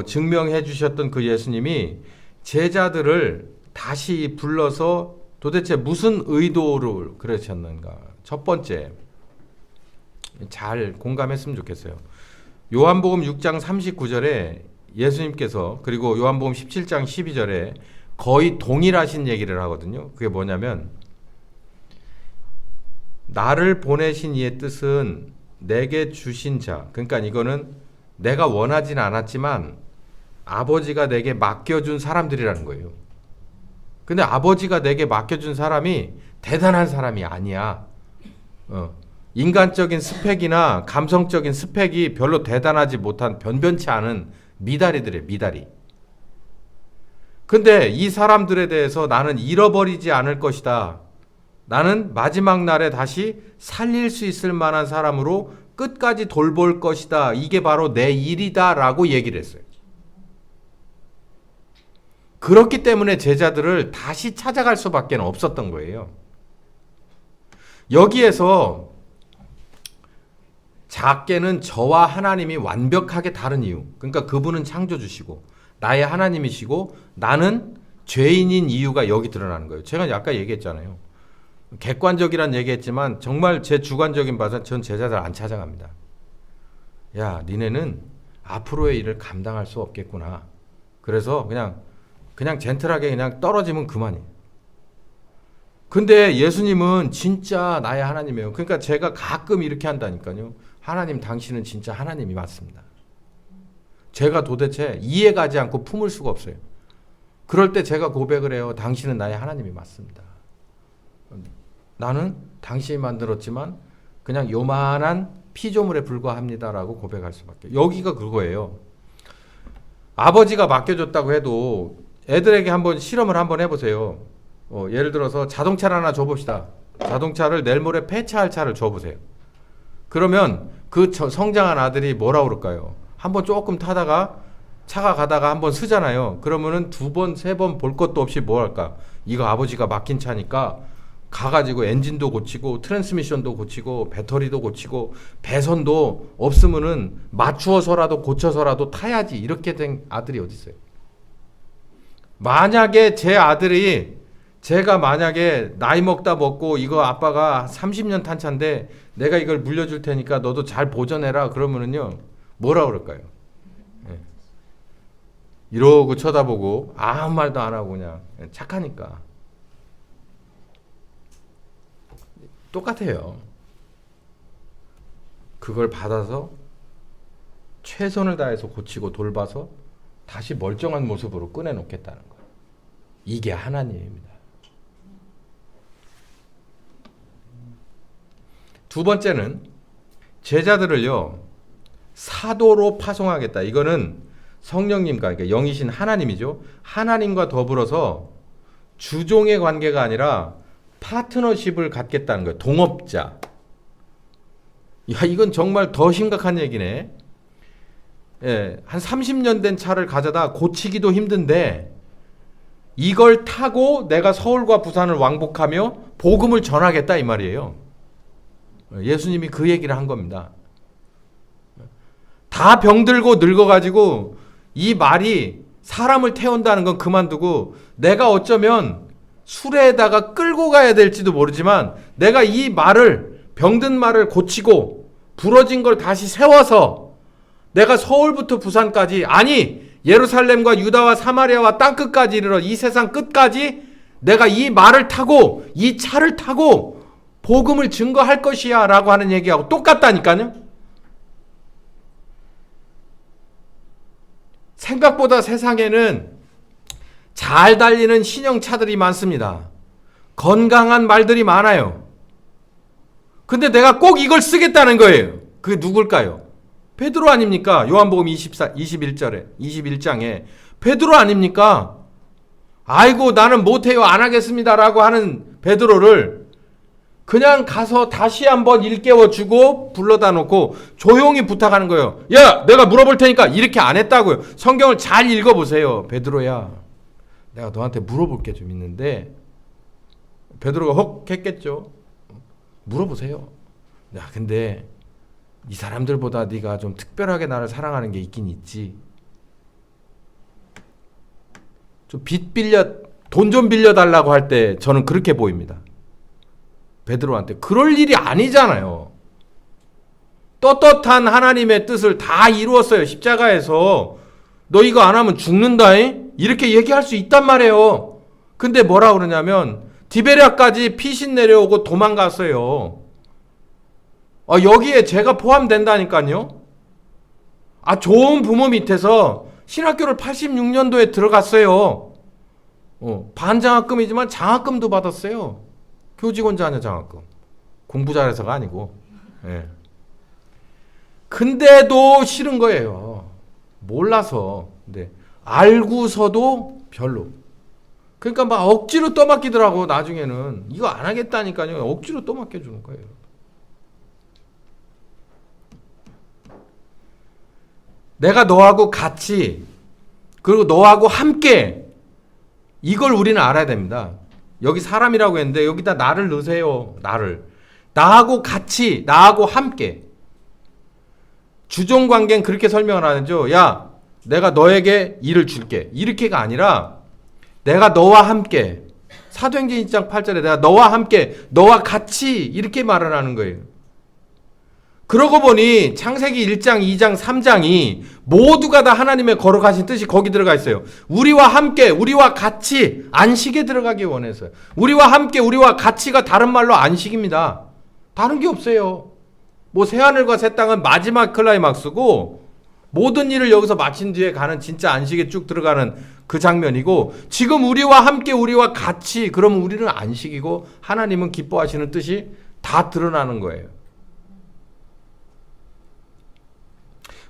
증명해 주셨던 그 예수님이 제자들을 다시 불러서 도대체 무슨 의도로 그러셨는가. 첫 번째, 잘 공감했으면 좋겠어요. 요한복음 6장 39절에 예수님께서, 그리고 요한복음 17장 12절에 거의 동일하신 얘기를 하거든요. 그게 뭐냐면 나를 보내신 이의 뜻은 내게 주신 자, 그러니까 이거는 내가 원하진 않았지만 아버지가 내게 맡겨준 사람들이라는 거예요. 근데 아버지가 내게 맡겨준 사람이 대단한 사람이 아니야. 인간적인 스펙이나 감성적인 스펙이 별로 대단하지 못한 변변치 않은 미다리들이에요. 미다리. 근데 이 사람들에 대해서 나는 잃어버리지 않을 것이다. 나는 마지막 날에 다시 살릴 수 있을 만한 사람으로 끝까지 돌볼 것이다. 이게 바로 내 일이다 라고 얘기를 했어요. 그렇기 때문에 제자들을 다시 찾아갈 수밖에 없었던 거예요. 여기에서 작게는 저와 하나님이 완벽하게 다른 이유, 그러니까 그분은 창조주시고 나의 하나님이시고 나는 죄인인 이유가 여기 드러나는 거예요. 제가 아까 얘기했잖아요. 객관적이란 얘기했지만 정말 제 주관적인 바는 전 제자들 안 찾아갑니다. 야, 니네는 앞으로의 일을 감당할 수 없겠구나. 그래서 그냥 젠틀하게 그냥 떨어지면 그만이에요. 근데 예수님은 진짜 나의 하나님이에요. 그러니까 제가 가끔 이렇게 한다니까요. 하나님, 당신은 진짜 하나님이 맞습니다. 제가 도대체 이해가지 않고 품을 수가 없어요. 그럴 때 제가 고백을 해요. 당신은 나의 하나님이 맞습니다. 나는 당신이 만들었지만 그냥 요만한 피조물에 불과합니다라고 고백할 수밖에. 여기가 그거예요. 아버지가 맡겨줬다고 해도 애들에게 한번 실험을 한번 해보세요. 예를 들어서 자동차를 하나 줘봅시다. 자동차를 내일 모레 폐차할 차를 줘보세요. 그러면 그 성장한 아들이 뭐라 그럴까요? 한번 조금 타다가 차가 가다가 한번 쓰잖아요. 그러면은 두 번, 세 번 볼 것도 없이 뭐 할까? 이거 아버지가 맡긴 차니까 가가지고 엔진도 고치고 트랜스미션도 고치고 배터리도 고치고 배선도 없으면은 맞추어서라도 고쳐서라도 타야지. 이렇게 된 아들이 어디 있어요? 만약에 제 아들이 제가 만약에 나이 먹다 먹고 이거 아빠가 30년 탄 차인데 내가 이걸 물려줄 테니까 너도 잘 보존해라 그러면은요 뭐라 그럴까요? 예. 이러고 쳐다보고 아무 말도 안 하고 그냥 착하니까. 똑같아요. 그걸 받아서 최선을 다해서 고치고 돌봐서 다시 멀쩡한 모습으로 꺼내놓겠다는 거예요. 이게 하나님입니다. 두 번째는 제자들을요 사도로 파송하겠다. 이거는 성령님과, 그러니까 영이신 하나님이죠. 하나님과 더불어서 주종의 관계가 아니라 파트너십을 갖겠다는 거예요. 동업자. 야, 이건 정말 더 심각한 얘기네. 예, 한 30년 된 차를 가져다 고치기도 힘든데 이걸 타고 내가 서울과 부산을 왕복하며 복음을 전하겠다 이 말이에요. 예수님이 그 얘기를 한 겁니다. 다 병들고 늙어가지고 이 말이 사람을 태운다는 건 그만두고 내가 어쩌면 수레에다가 끌고 가야 될지도 모르지만 내가 이 말을, 병든 말을 고치고 부러진 걸 다시 세워서 내가 서울부터 부산까지, 아니 예루살렘과 유다와 사마리아와 땅끝까지 이르러 이 세상 끝까지 내가 이 말을 타고 이 차를 타고 복음을 증거할 것이야 라고 하는 얘기하고 똑같다니까요. 생각보다 세상에는 잘 달리는 신형차들이 많습니다. 건강한 말들이 많아요. 근데 내가 꼭 이걸 쓰겠다는 거예요. 그게 누굴까요? 베드로 아닙니까? 요한복음 21장에 베드로 아닙니까? 아이고 나는 못해요 안 하겠습니다라고 하는 베드로를 그냥 가서 다시 한번 일깨워주고 불러다 놓고 조용히 부탁하는 거예요. 야 내가 물어볼 테니까 이렇게 안 했다고요. 성경을 잘 읽어보세요. 베드로야 내가 너한테 물어볼 게 좀 있는데 베드로가 헉 했겠죠. 물어보세요. 야 근데 이 사람들보다 네가 좀 특별하게 나를 사랑하는 게 있긴 있지. 좀 돈 좀 빌려달라고 할 때 저는 그렇게 보입니다. 베드로한테 그럴 일이 아니잖아요. 떳떳한 하나님의 뜻을 다 이루었어요. 십자가에서 너 이거 안 하면 죽는다잉? 이렇게 얘기할 수 있단 말이에요. 근데 뭐라 그러냐면 디베랴까지 피신 내려오고 도망갔어요. 여기에 제가 포함된다니까요. 좋은 부모 밑에서 신학교를 86년도에 들어갔어요. 반장학금이지만 장학금도 받았어요. 교직원 자녀 장학금. 공부 잘해서가 아니고. 예. 근데도 싫은 거예요. 몰라서. 근데 알고서도 별로. 그러니까 막 억지로 떠맡기더라고. 나중에는 이거 안 하겠다니까요. 억지로 떠맡겨주는 거예요. 내가 너하고 같이 그리고 너하고 함께 이걸 우리는 알아야 됩니다. 여기 사람이라고 했는데 여기다 나를 넣으세요. 나하고 같이 나하고 함께. 주종관계는 그렇게 설명을 하죠. 야 내가 너에게 일을 줄게. 이렇게가 아니라 내가 너와 함께. 사도행전 1장 8절에 내가 너와 함께 너와 같이 이렇게 말을 하는 거예요. 그러고 보니 창세기 1장 2장 3장이 모두가 다 하나님의 거룩하신 뜻이 거기 들어가 있어요. 우리와 함께 우리와 같이 안식에 들어가기 원해서요. 우리와 함께 우리와 같이가 다른 말로 안식입니다. 다른 게 없어요. 뭐 새하늘과 새 땅은 마지막 클라이막스고 모든 일을 여기서 마친 뒤에 가는 진짜 안식에 쭉 들어가는 그 장면이고 지금 우리와 함께 우리와 같이 그러면 우리는 안식이고 하나님은 기뻐하시는 뜻이 다 드러나는 거예요.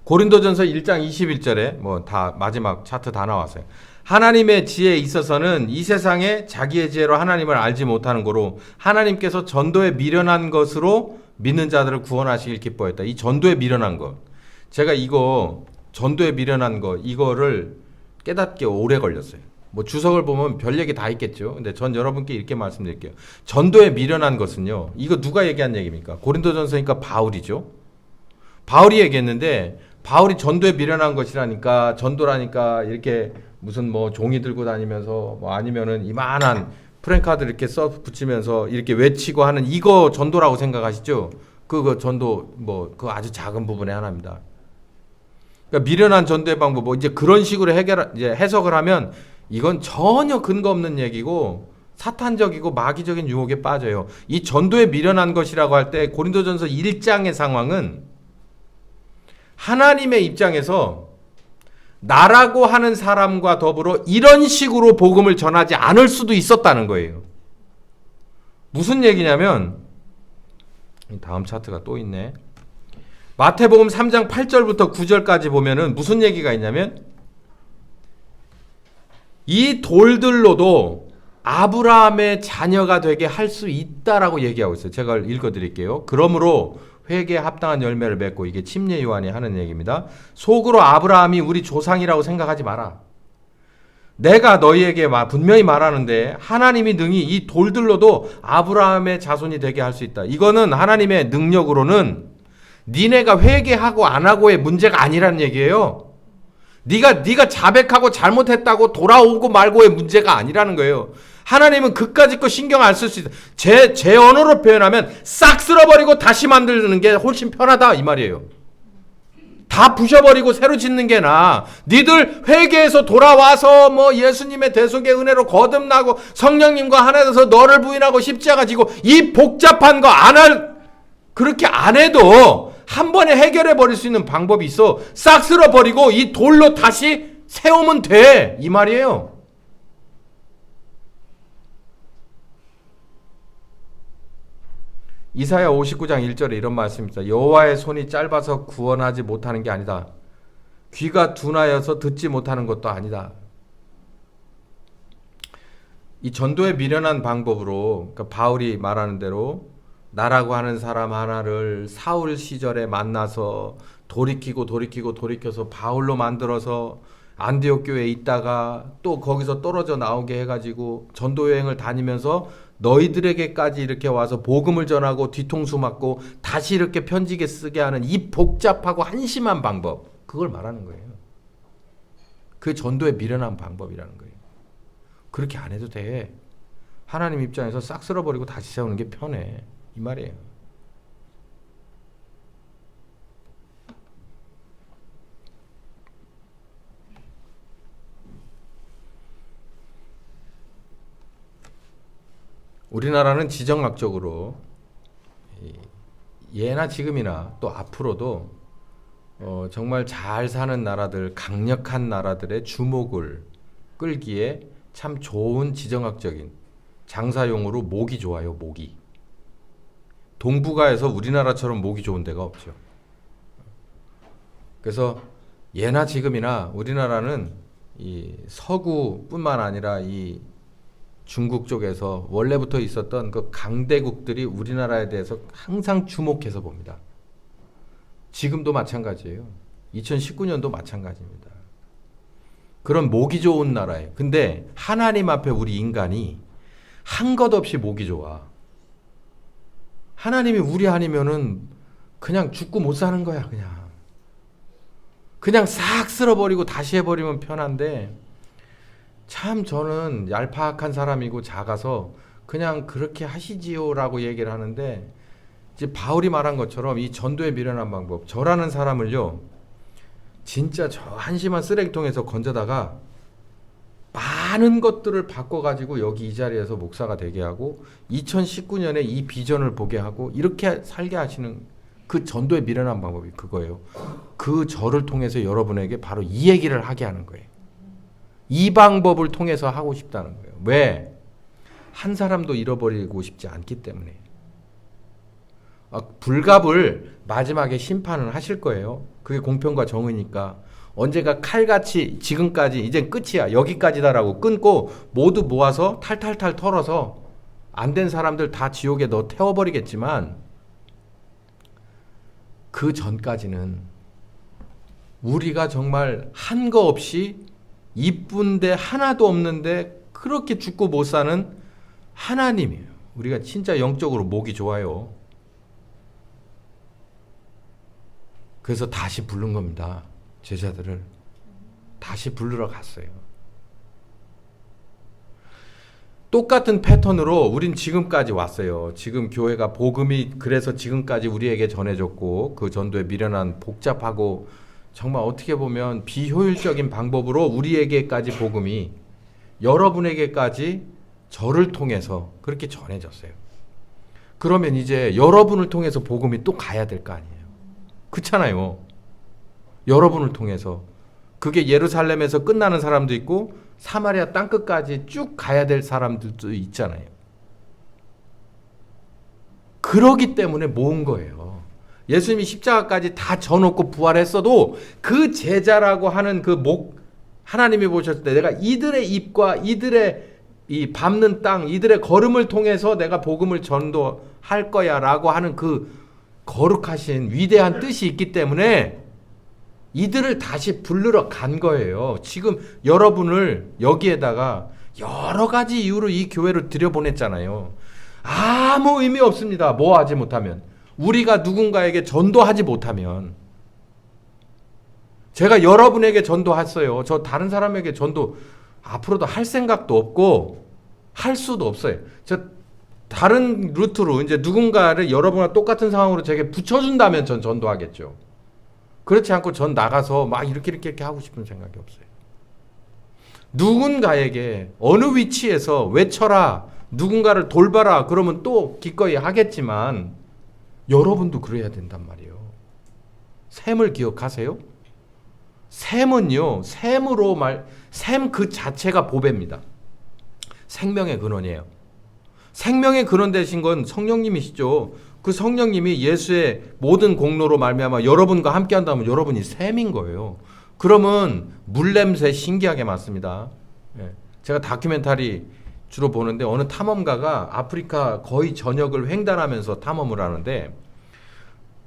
고린도전서 1장 21절에 뭐 다 마지막 차트 다 나왔어요. 하나님의 지혜에 있어서는 이 세상에 자기의 지혜로 하나님을 알지 못하는 거로 하나님께서 전도에 미련한 것으로 믿는 자들을 구원하시길 기뻐했다. 이 전도에 미련한 것. 제가 이거 전도에 미련한 거 이거를 깨닫기 오래 걸렸어요. 뭐 주석을 보면 별 얘기 다 있겠죠. 근데 전 여러분께 이렇게 말씀드릴게요. 전도에 미련한 것은요. 이거 누가 얘기한 얘기입니까? 고린도전서니까 바울이죠. 바울이 얘기했는데 바울이 전도에 미련한 것이라니까 전도라니까 이렇게 무슨 뭐 종이 들고 다니면서 뭐 아니면은 이만한 프랭카드 이렇게 써 붙이면서 이렇게 외치고 하는 이거 전도라고 생각하시죠? 그거 전도 뭐 그 아주 작은 부분의 하나입니다. 그러니까 미련한 전도의 방법 뭐 이제 그런 식으로 이제 해석을 하면 이건 전혀 근거 없는 얘기고 사탄적이고 마귀적인 유혹에 빠져요. 이 전도에 미련한 것이라고 할 때 고린도전서 1장의 상황은 하나님의 입장에서 나라고 하는 사람과 더불어 이런 식으로 복음을 전하지 않을 수도 있었다는 거예요. 무슨 얘기냐면 다음 차트가 또 있네. 마태복음 3장 8절부터 9절까지 보면은 무슨 얘기가 있냐면 이 돌들로도 아브라함의 자녀가 되게 할 수 있다라고 얘기하고 있어요. 제가 읽어드릴게요. 그러므로 회개에 합당한 열매를 맺고 이게 침례 요한이 하는 얘기입니다. 속으로 아브라함이 우리 조상이라고 생각하지 마라. 내가 너희에게 분명히 말하는데 하나님이 능히 이 돌들로도 아브라함의 자손이 되게 할 수 있다. 이거는 하나님의 능력으로는 니네가 회개하고 안 하고의 문제가 아니라는 얘기예요. 네가 자백하고 잘못했다고 돌아오고 말고의 문제가 아니라는 거예요. 하나님은 그까짓 거 신경 안 쓸 수 있다. 제 언어로 표현하면 싹 쓸어버리고 다시 만드는 게 훨씬 편하다 이 말이에요. 다 부셔버리고 새로 짓는 게 나아. 니들 회개해서 돌아와서 뭐 예수님의 대속의 은혜로 거듭나고 성령님과 하나 돼서 너를 부인하고 십자가 지고 이 복잡한 거 그렇게 안 해도 한 번에 해결해 버릴 수 있는 방법이 있어. 싹 쓸어버리고 이 돌로 다시 세우면 돼 이 말이에요. 이사야 59장 1절에 이런 말씀입니다. 여호와의 손이 짧아서 구원하지 못하는 게 아니다. 귀가 둔하여서 듣지 못하는 것도 아니다. 이 전도에 미련한 방법으로, 그러니까 바울이 말하는 대로 나라고 하는 사람 하나를 사울 시절에 만나서 돌이켜서 바울로 만들어서 안디옥 교회에 있다가 또 거기서 떨어져 나오게 해가지고 전도 여행을 다니면서 너희들에게까지 이렇게 와서 복음을 전하고 뒤통수 맞고 다시 이렇게 편지게 쓰게 하는 이 복잡하고 한심한 방법, 그걸 말하는 거예요. 그 전도에 미련한 방법이라는 거예요. 그렇게 안 해도 돼. 하나님 입장에서 싹 쓸어버리고 다시 세우는 게 편해. 이 말이에요. 우리나라는 지정학적으로 예나 지금이나 또 앞으로도 정말 잘 사는 나라들, 강력한 나라들의 주목을 끌기에 참 좋은 지정학적인 장사용으로 목이 좋아요. 목이. 동북아에서 우리나라처럼 목이 좋은 데가 없죠. 그래서 예나 지금이나 우리나라는 이 서구뿐만 아니라 이 중국 쪽에서 원래부터 있었던 그 강대국들이 우리나라에 대해서 항상 주목해서 봅니다. 지금도 마찬가지예요. 2019년도 마찬가지입니다. 그런 목이 좋은 나라예요. 근데 하나님 앞에 우리 인간이 한 것 없이 목이 좋아. 하나님이 우리 아니면은 그냥 죽고 못 사는 거야. 그냥 싹 쓸어버리고 다시 해버리면 편한데, 참 저는 얄팍한 사람이고 작아서 그냥 그렇게 하시지요라고 얘기를 하는데, 이제 바울이 말한 것처럼 이 전도에 미련한 방법, 저라는 사람을요 진짜 저 한심한 쓰레기통에서 건져다가 많은 것들을 바꿔가지고 여기 이 자리에서 목사가 되게 하고 2019년에 이 비전을 보게 하고 이렇게 살게 하시는 그 전도에 미련한 방법이 그거예요. 그 저를 통해서 여러분에게 바로 이 얘기를 하게 하는 거예요. 이 방법을 통해서 하고 싶다는 거예요. 왜? 한 사람도 잃어버리고 싶지 않기 때문에. 불갑을 마지막에 심판을 하실 거예요. 그게 공평과 정의니까. 언제가 칼같이 지금까지 이젠 끝이야. 여기까지다라고 끊고 모두 모아서 탈탈탈 털어서 안 된 사람들 다 지옥에 넣어 태워버리겠지만, 그 전까지는 우리가 정말 한 거 없이 이쁜데 하나도 없는데 그렇게 죽고 못 사는 하나님이에요. 우리가 진짜 영적으로 목이 좋아요. 그래서 다시 부른 겁니다. 제자들을 다시 부르러 갔어요. 똑같은 패턴으로 우린 지금까지 왔어요. 지금 교회가 복음이 그래서 지금까지 우리에게 전해졌고, 그 전도에 미련한 복잡하고 정말 어떻게 보면 비효율적인 방법으로 우리에게까지 복음이, 여러분에게까지 저를 통해서 그렇게 전해졌어요. 그러면 이제 여러분을 통해서 복음이 또 가야 될 거 아니에요. 그렇잖아요. 여러분을 통해서. 그게 예루살렘에서 끝나는 사람도 있고 사마리아 땅끝까지 쭉 가야 될 사람들도 있잖아요. 그러기 때문에 모은 거예요. 예수님이 십자가까지 다 져놓고 부활했어도 그 제자라고 하는 그 목, 하나님이 보셨을 때 내가 이들의 입과 이들의 이 밟는 땅, 이들의 걸음을 통해서 내가 복음을 전도할 거야 라고 하는 그 거룩하신 위대한 뜻이 있기 때문에 이들을 다시 부르러 간 거예요. 지금 여러분을 여기에다가 여러 가지 이유로 이 교회로 들여보냈잖아요. 아무 의미 없습니다. 뭐 하지 못하면. 우리가 누군가에게 전도하지 못하면. 제가 여러분에게 전도했어요. 저 다른 사람에게 전도 앞으로도 할 생각도 없고 할 수도 없어요. 저 다른 루트로 이제 누군가를 여러분과 똑같은 상황으로 제게 붙여준다면 전 전도하겠죠. 그렇지 않고 전 나가서 막 이렇게 하고 싶은 생각이 없어요. 누군가에게 어느 위치에서 외쳐라, 누군가를 돌봐라 그러면 또 기꺼이 하겠지만 여러분도 그래야 된단 말이에요. 샘을 기억하세요? 샘은요, 샘 그 자체가 보배입니다. 생명의 근원이에요. 생명의 근원 되신 건 성령님이시죠. 그 성령님이 예수의 모든 공로로 말미암아 여러분과 함께 한다면 여러분이 샘인 거예요. 그러면 물냄새 신기하게 맡습니다. 제가 다큐멘터리 주로 보는데 어느 탐험가가 아프리카 거의 전역을 횡단하면서 탐험을 하는데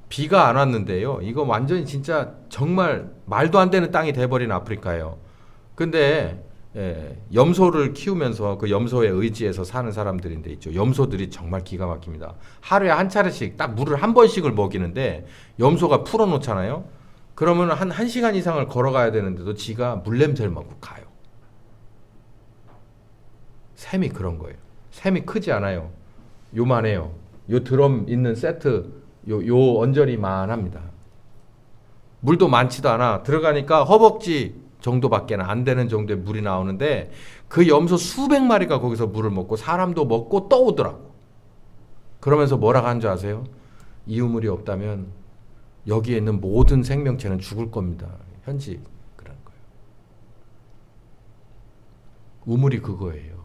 비가 안 왔는데요. 이거 완전히 진짜 정말 말도 안 되는 땅이 돼버린 아프리카예요. 근데 염소를 키우면서 그 염소에 의지해서 사는 사람들인데 있죠. 염소들이 정말 기가 막힙니다. 하루에 한 차례씩 딱 물을 한 번씩을 먹이는데 염소가 풀어놓잖아요. 그러면 한 1시간 이상을 걸어가야 되는데도 지가 물냄새를 맡고 가요. 샘이 그런 거예요. 샘이 크지 않아요. 요만해요. 요 드럼 있는 세트 요 언저리만 합니다. 물도 많지도 않아. 들어가니까 허벅지 정도밖에 안 되는 정도의 물이 나오는데 그 염소 수백 마리가 거기서 물을 먹고 사람도 먹고 또 오더라고. 그러면서 뭐라고 하는 줄 아세요? 이 우물이 없다면 여기에 있는 모든 생명체는 죽을 겁니다. 현지 그런 거예요. 우물이 그거예요.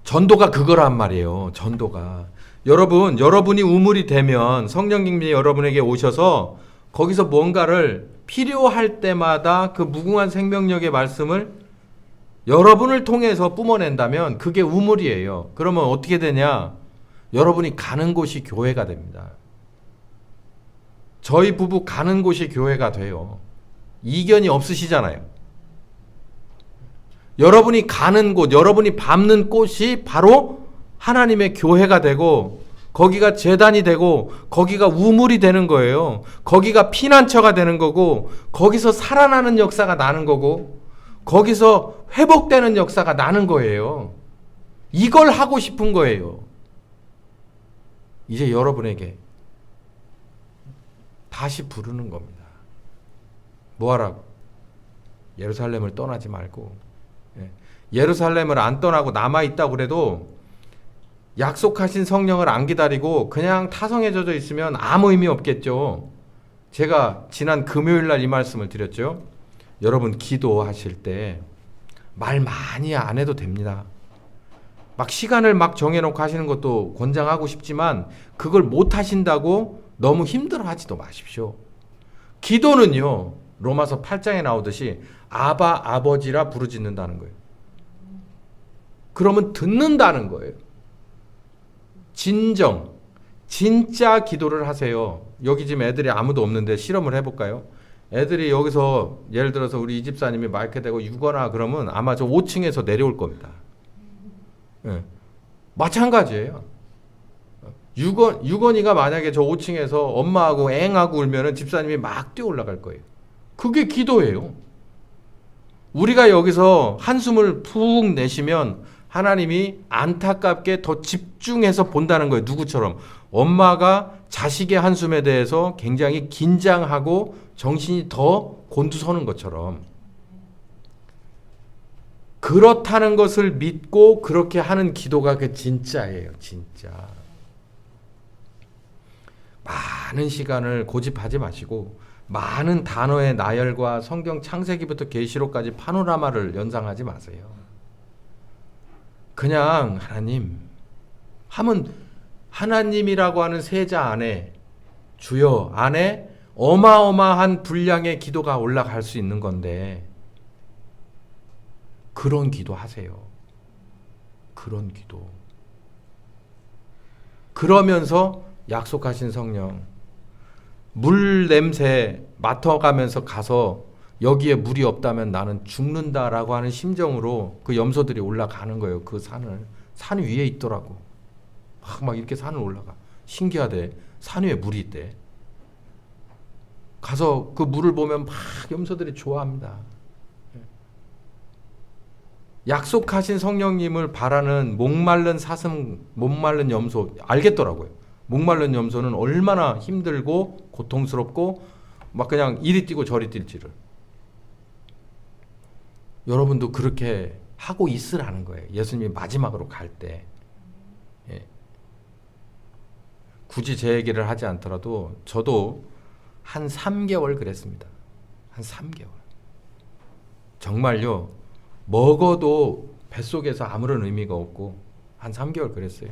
전도가 그거란 말이에요. 전도가. 여러분이 우물이 되면 성령님이 여러분에게 오셔서 거기서 뭔가를 필요할 때마다 그 무궁한 생명력의 말씀을 여러분을 통해서 뿜어낸다면 그게 우물이에요. 그러면 어떻게 되냐? 여러분이 가는 곳이 교회가 됩니다. 저희 부부 가는 곳이 교회가 돼요. 이견이 없으시잖아요. 여러분이 가는 곳, 여러분이 밟는 곳이 바로 하나님의 교회가 되고 거기가 제단이 되고 거기가 우물이 되는 거예요. 거기가 피난처가 되는 거고 거기서 살아나는 역사가 나는 거고 거기서 회복되는 역사가 나는 거예요. 이걸 하고 싶은 거예요. 이제 여러분에게 다시 부르는 겁니다. 뭐하라고? 예루살렘을 떠나지 말고. 예루살렘을 안 떠나고 남아있다고 그래도 약속하신 성령을 안 기다리고 그냥 타성에 젖어 있으면 아무 의미 없겠죠. 제가 지난 금요일 날 이 말씀을 드렸죠. 여러분 기도하실 때 말 많이 안 해도 됩니다. 막 시간을 막 정해놓고 하시는 것도 권장하고 싶지만 그걸 못 하신다고 너무 힘들어 하지도 마십시오. 기도는요, 로마서 8장에 나오듯이 아바 아버지라 부르짖는다는 거예요. 그러면 듣는다는 거예요. 진짜 기도를 하세요. 여기 지금 애들이 아무도 없는데 실험을 해볼까요? 애들이 여기서 예를 들어서 우리 이 집사님이 마이크 대고 유거나 그러면 아마 저 5층에서 내려올 겁니다. 마찬가지예요. 유건이가 만약에 저 5층에서 엄마하고 앵하고 울면은 집사님이 막 뛰어 올라갈 거예요. 그게 기도예요. 우리가 여기서 한숨을 푹 내쉬면 하나님이 안타깝게 더 집중해서 본다는 거예요. 누구처럼? 엄마가 자식의 한숨에 대해서 굉장히 긴장하고 정신이 더 곤두서는 것처럼 그렇다는 것을 믿고 그렇게 하는 기도가 그 진짜예요. 진짜. 많은 시간을 고집하지 마시고 많은 단어의 나열과 성경 창세기부터 계시록까지 파노라마를 연상하지 마세요. 그냥 하나님 하면 하나님이라고 하는 세자 안에 주여 안에 어마어마한 분량의 기도가 올라갈 수 있는 건데 그런 기도 하세요. 그런 기도. 그러면서 약속하신 성령 물 냄새 맡아가면서 가서 여기에 물이 없다면 나는 죽는다라고 하는 심정으로 그 염소들이 올라가는 거예요. 그 산을. 산 위에 있더라고. 막 이렇게 산을 올라가. 신기하대. 산 위에 물이 있대. 가서 그 물을 보면 막 염소들이 좋아합니다. 약속하신 성령님을 바라는 목마른 사슴, 목마른 염소 알겠더라고요. 목마른 염소는 얼마나 힘들고 고통스럽고 막 그냥 이리 뛰고 저리 뛸지를. 여러분도 그렇게 하고 있으라는 거예요. 예수님이 마지막으로 갈 때. 예. 굳이 제 얘기를 하지 않더라도 저도 한 3개월 그랬습니다. 한 3개월. 정말요. 먹어도 뱃속에서 아무런 의미가 없고 한 3개월 그랬어요.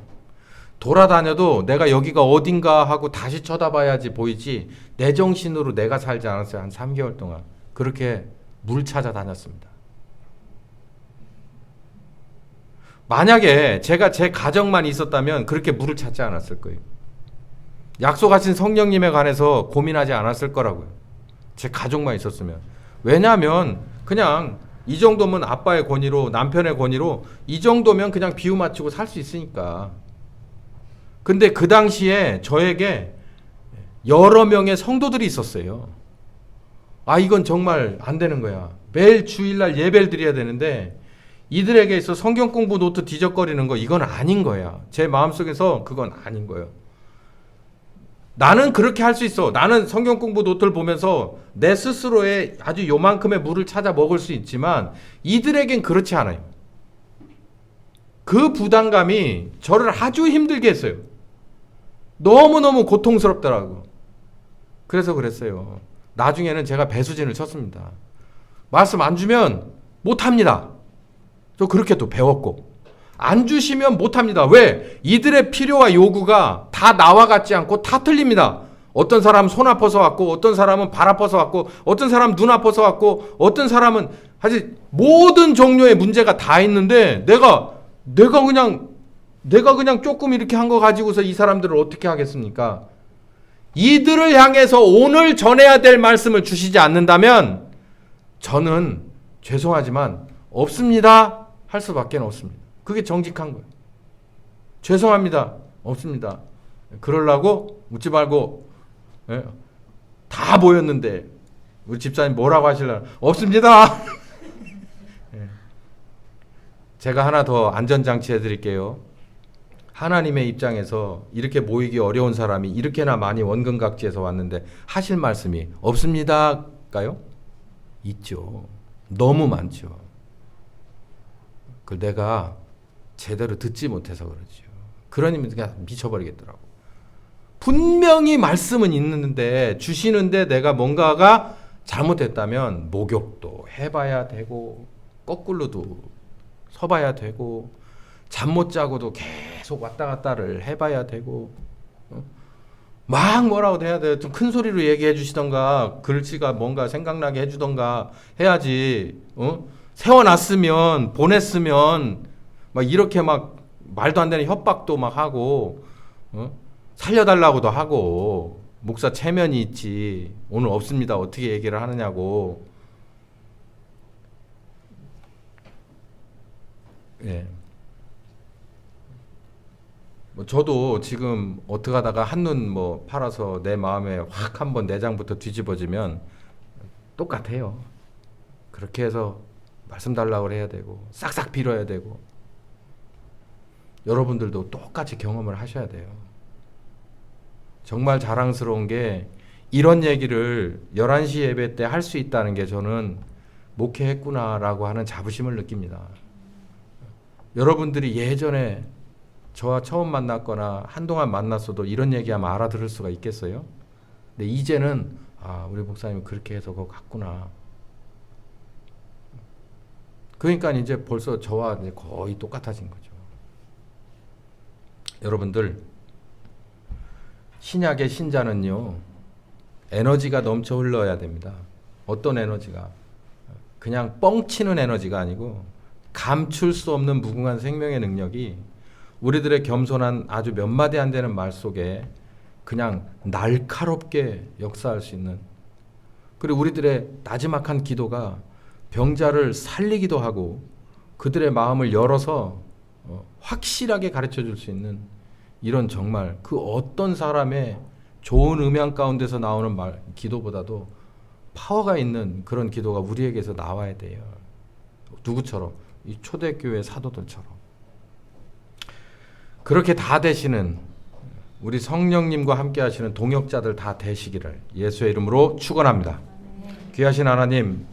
돌아다녀도 내가 여기가 어딘가 하고 다시 쳐다봐야지 보이지 내 정신으로 내가 살지 않았어요. 한 3개월 동안. 그렇게 물 찾아 다녔습니다. 만약에 제가 제 가정만 있었다면 그렇게 물을 찾지 않았을 거예요. 약속하신 성령님에 관해서 고민하지 않았을 거라고요. 제 가족만 있었으면. 왜냐하면 그냥 이 정도면 아빠의 권위로, 남편의 권위로 이 정도면 그냥 비유 맞추고 살 수 있으니까. 근데 그 당시에 저에게 여러 명의 성도들이 있었어요. 아, 이건 정말 안 되는 거야. 매일 주일날 예배를 드려야 되는데 이들에게 있어 성경 공부 노트 뒤적거리는 거, 이건 아닌 거야. 제 마음속에서 그건 아닌 거예요. 나는 그렇게 할 수 있어. 나는 성경 공부 노트를 보면서 내 스스로의 아주 요만큼의 물을 찾아 먹을 수 있지만 이들에겐 그렇지 않아요. 그 부담감이 저를 아주 힘들게 했어요. 너무너무 고통스럽더라고. 그래서 그랬어요. 나중에는 제가 배수진을 쳤습니다. 말씀 안 주면 못합니다. 저 그렇게 또 배웠고. 안 주시면 못합니다. 왜? 이들의 필요와 요구가 다 나와 같지 않고 다 틀립니다. 어떤 사람은 손 아파서 왔고, 어떤 사람은 발 아파서 왔고, 어떤 사람은 눈 아파서 왔고, 어떤 사람은 사실 모든 종류의 문제가 다 있는데 내가 그냥 조금 이렇게 한 거 가지고서 이 사람들을 어떻게 하겠습니까? 이들을 향해서 오늘 전해야 될 말씀을 주시지 않는다면 저는 죄송하지만 없습니다 할 수밖에 없습니다. 그게 정직한 거예요. 죄송합니다. 없습니다. 그러려고 묻지 말고, 예, 다 모였는데 우리 집사님 뭐라고 하실래요? 없습니다. 예. 제가 하나 더 안전장치 해드릴게요. 하나님의 입장에서 이렇게 모이기 어려운 사람이 이렇게나 많이 원근각지에서 왔는데 하실 말씀이 없습니다까요? 있죠. 너무 많죠. 그걸 내가 제대로 듣지 못해서 그러죠. 그러니 그냥 미쳐버리겠더라고. 분명히 말씀은 있는데 주시는데 내가 뭔가가 잘못됐다면 목욕도 해봐야 되고 거꾸로도 서봐야 되고 잠 못 자고도 계속 왔다 갔다를 해봐야 되고, 막 뭐라고 해야 돼. 좀 큰 소리로 얘기해 주시던가 글씨가 뭔가 생각나게 해주던가 해야지. 세워놨으면 보냈으면 막 이렇게 막 말도 안 되는 협박도 막 하고, 살려달라고도 하고, 목사 체면이 있지 오늘 없습니다 어떻게 얘기를 하느냐고. 예. 뭐 저도 지금 어떻게 하다가 한눈 뭐 팔아서 내 마음에 확 한번 내장부터 뒤집어지면 똑같아요. 그렇게 해서 말씀 달라고 해야 되고 싹싹 빌어야 되고. 여러분들도 똑같이 경험을 하셔야 돼요. 정말 자랑스러운 게 이런 얘기를 11시 예배 때 할 수 있다는 게 저는 목회했구나라고 하는 자부심을 느낍니다. 여러분들이 예전에 저와 처음 만났거나 한동안 만났어도 이런 얘기하면 알아들을 수가 있겠어요? 근데 이제는 우리 목사님은 그렇게 해서 그거 같구나. 그러니까 이제 벌써 저와 이제 거의 똑같아진 거죠. 여러분들, 신약의 신자는요 에너지가 넘쳐 흘러야 됩니다. 어떤 에너지가? 그냥 뻥치는 에너지가 아니고 감출 수 없는 무궁한 생명의 능력이 우리들의 겸손한 아주 몇 마디 안 되는 말 속에 그냥 날카롭게 역사할 수 있는, 그리고 우리들의 나지막한 기도가 병자를 살리기도 하고 그들의 마음을 열어서 확실하게 가르쳐 줄 수 있는, 이런 정말 그 어떤 사람의 좋은 음향 가운데서 나오는 기도보다도 파워가 있는 그런 기도가 우리에게서 나와야 돼요. 누구처럼? 이 초대교회 사도들처럼. 그렇게 다 되시는 우리 성령님과 함께 하시는 동역자들 다 되시기를 예수의 이름으로 축원합니다. 귀하신 하나님,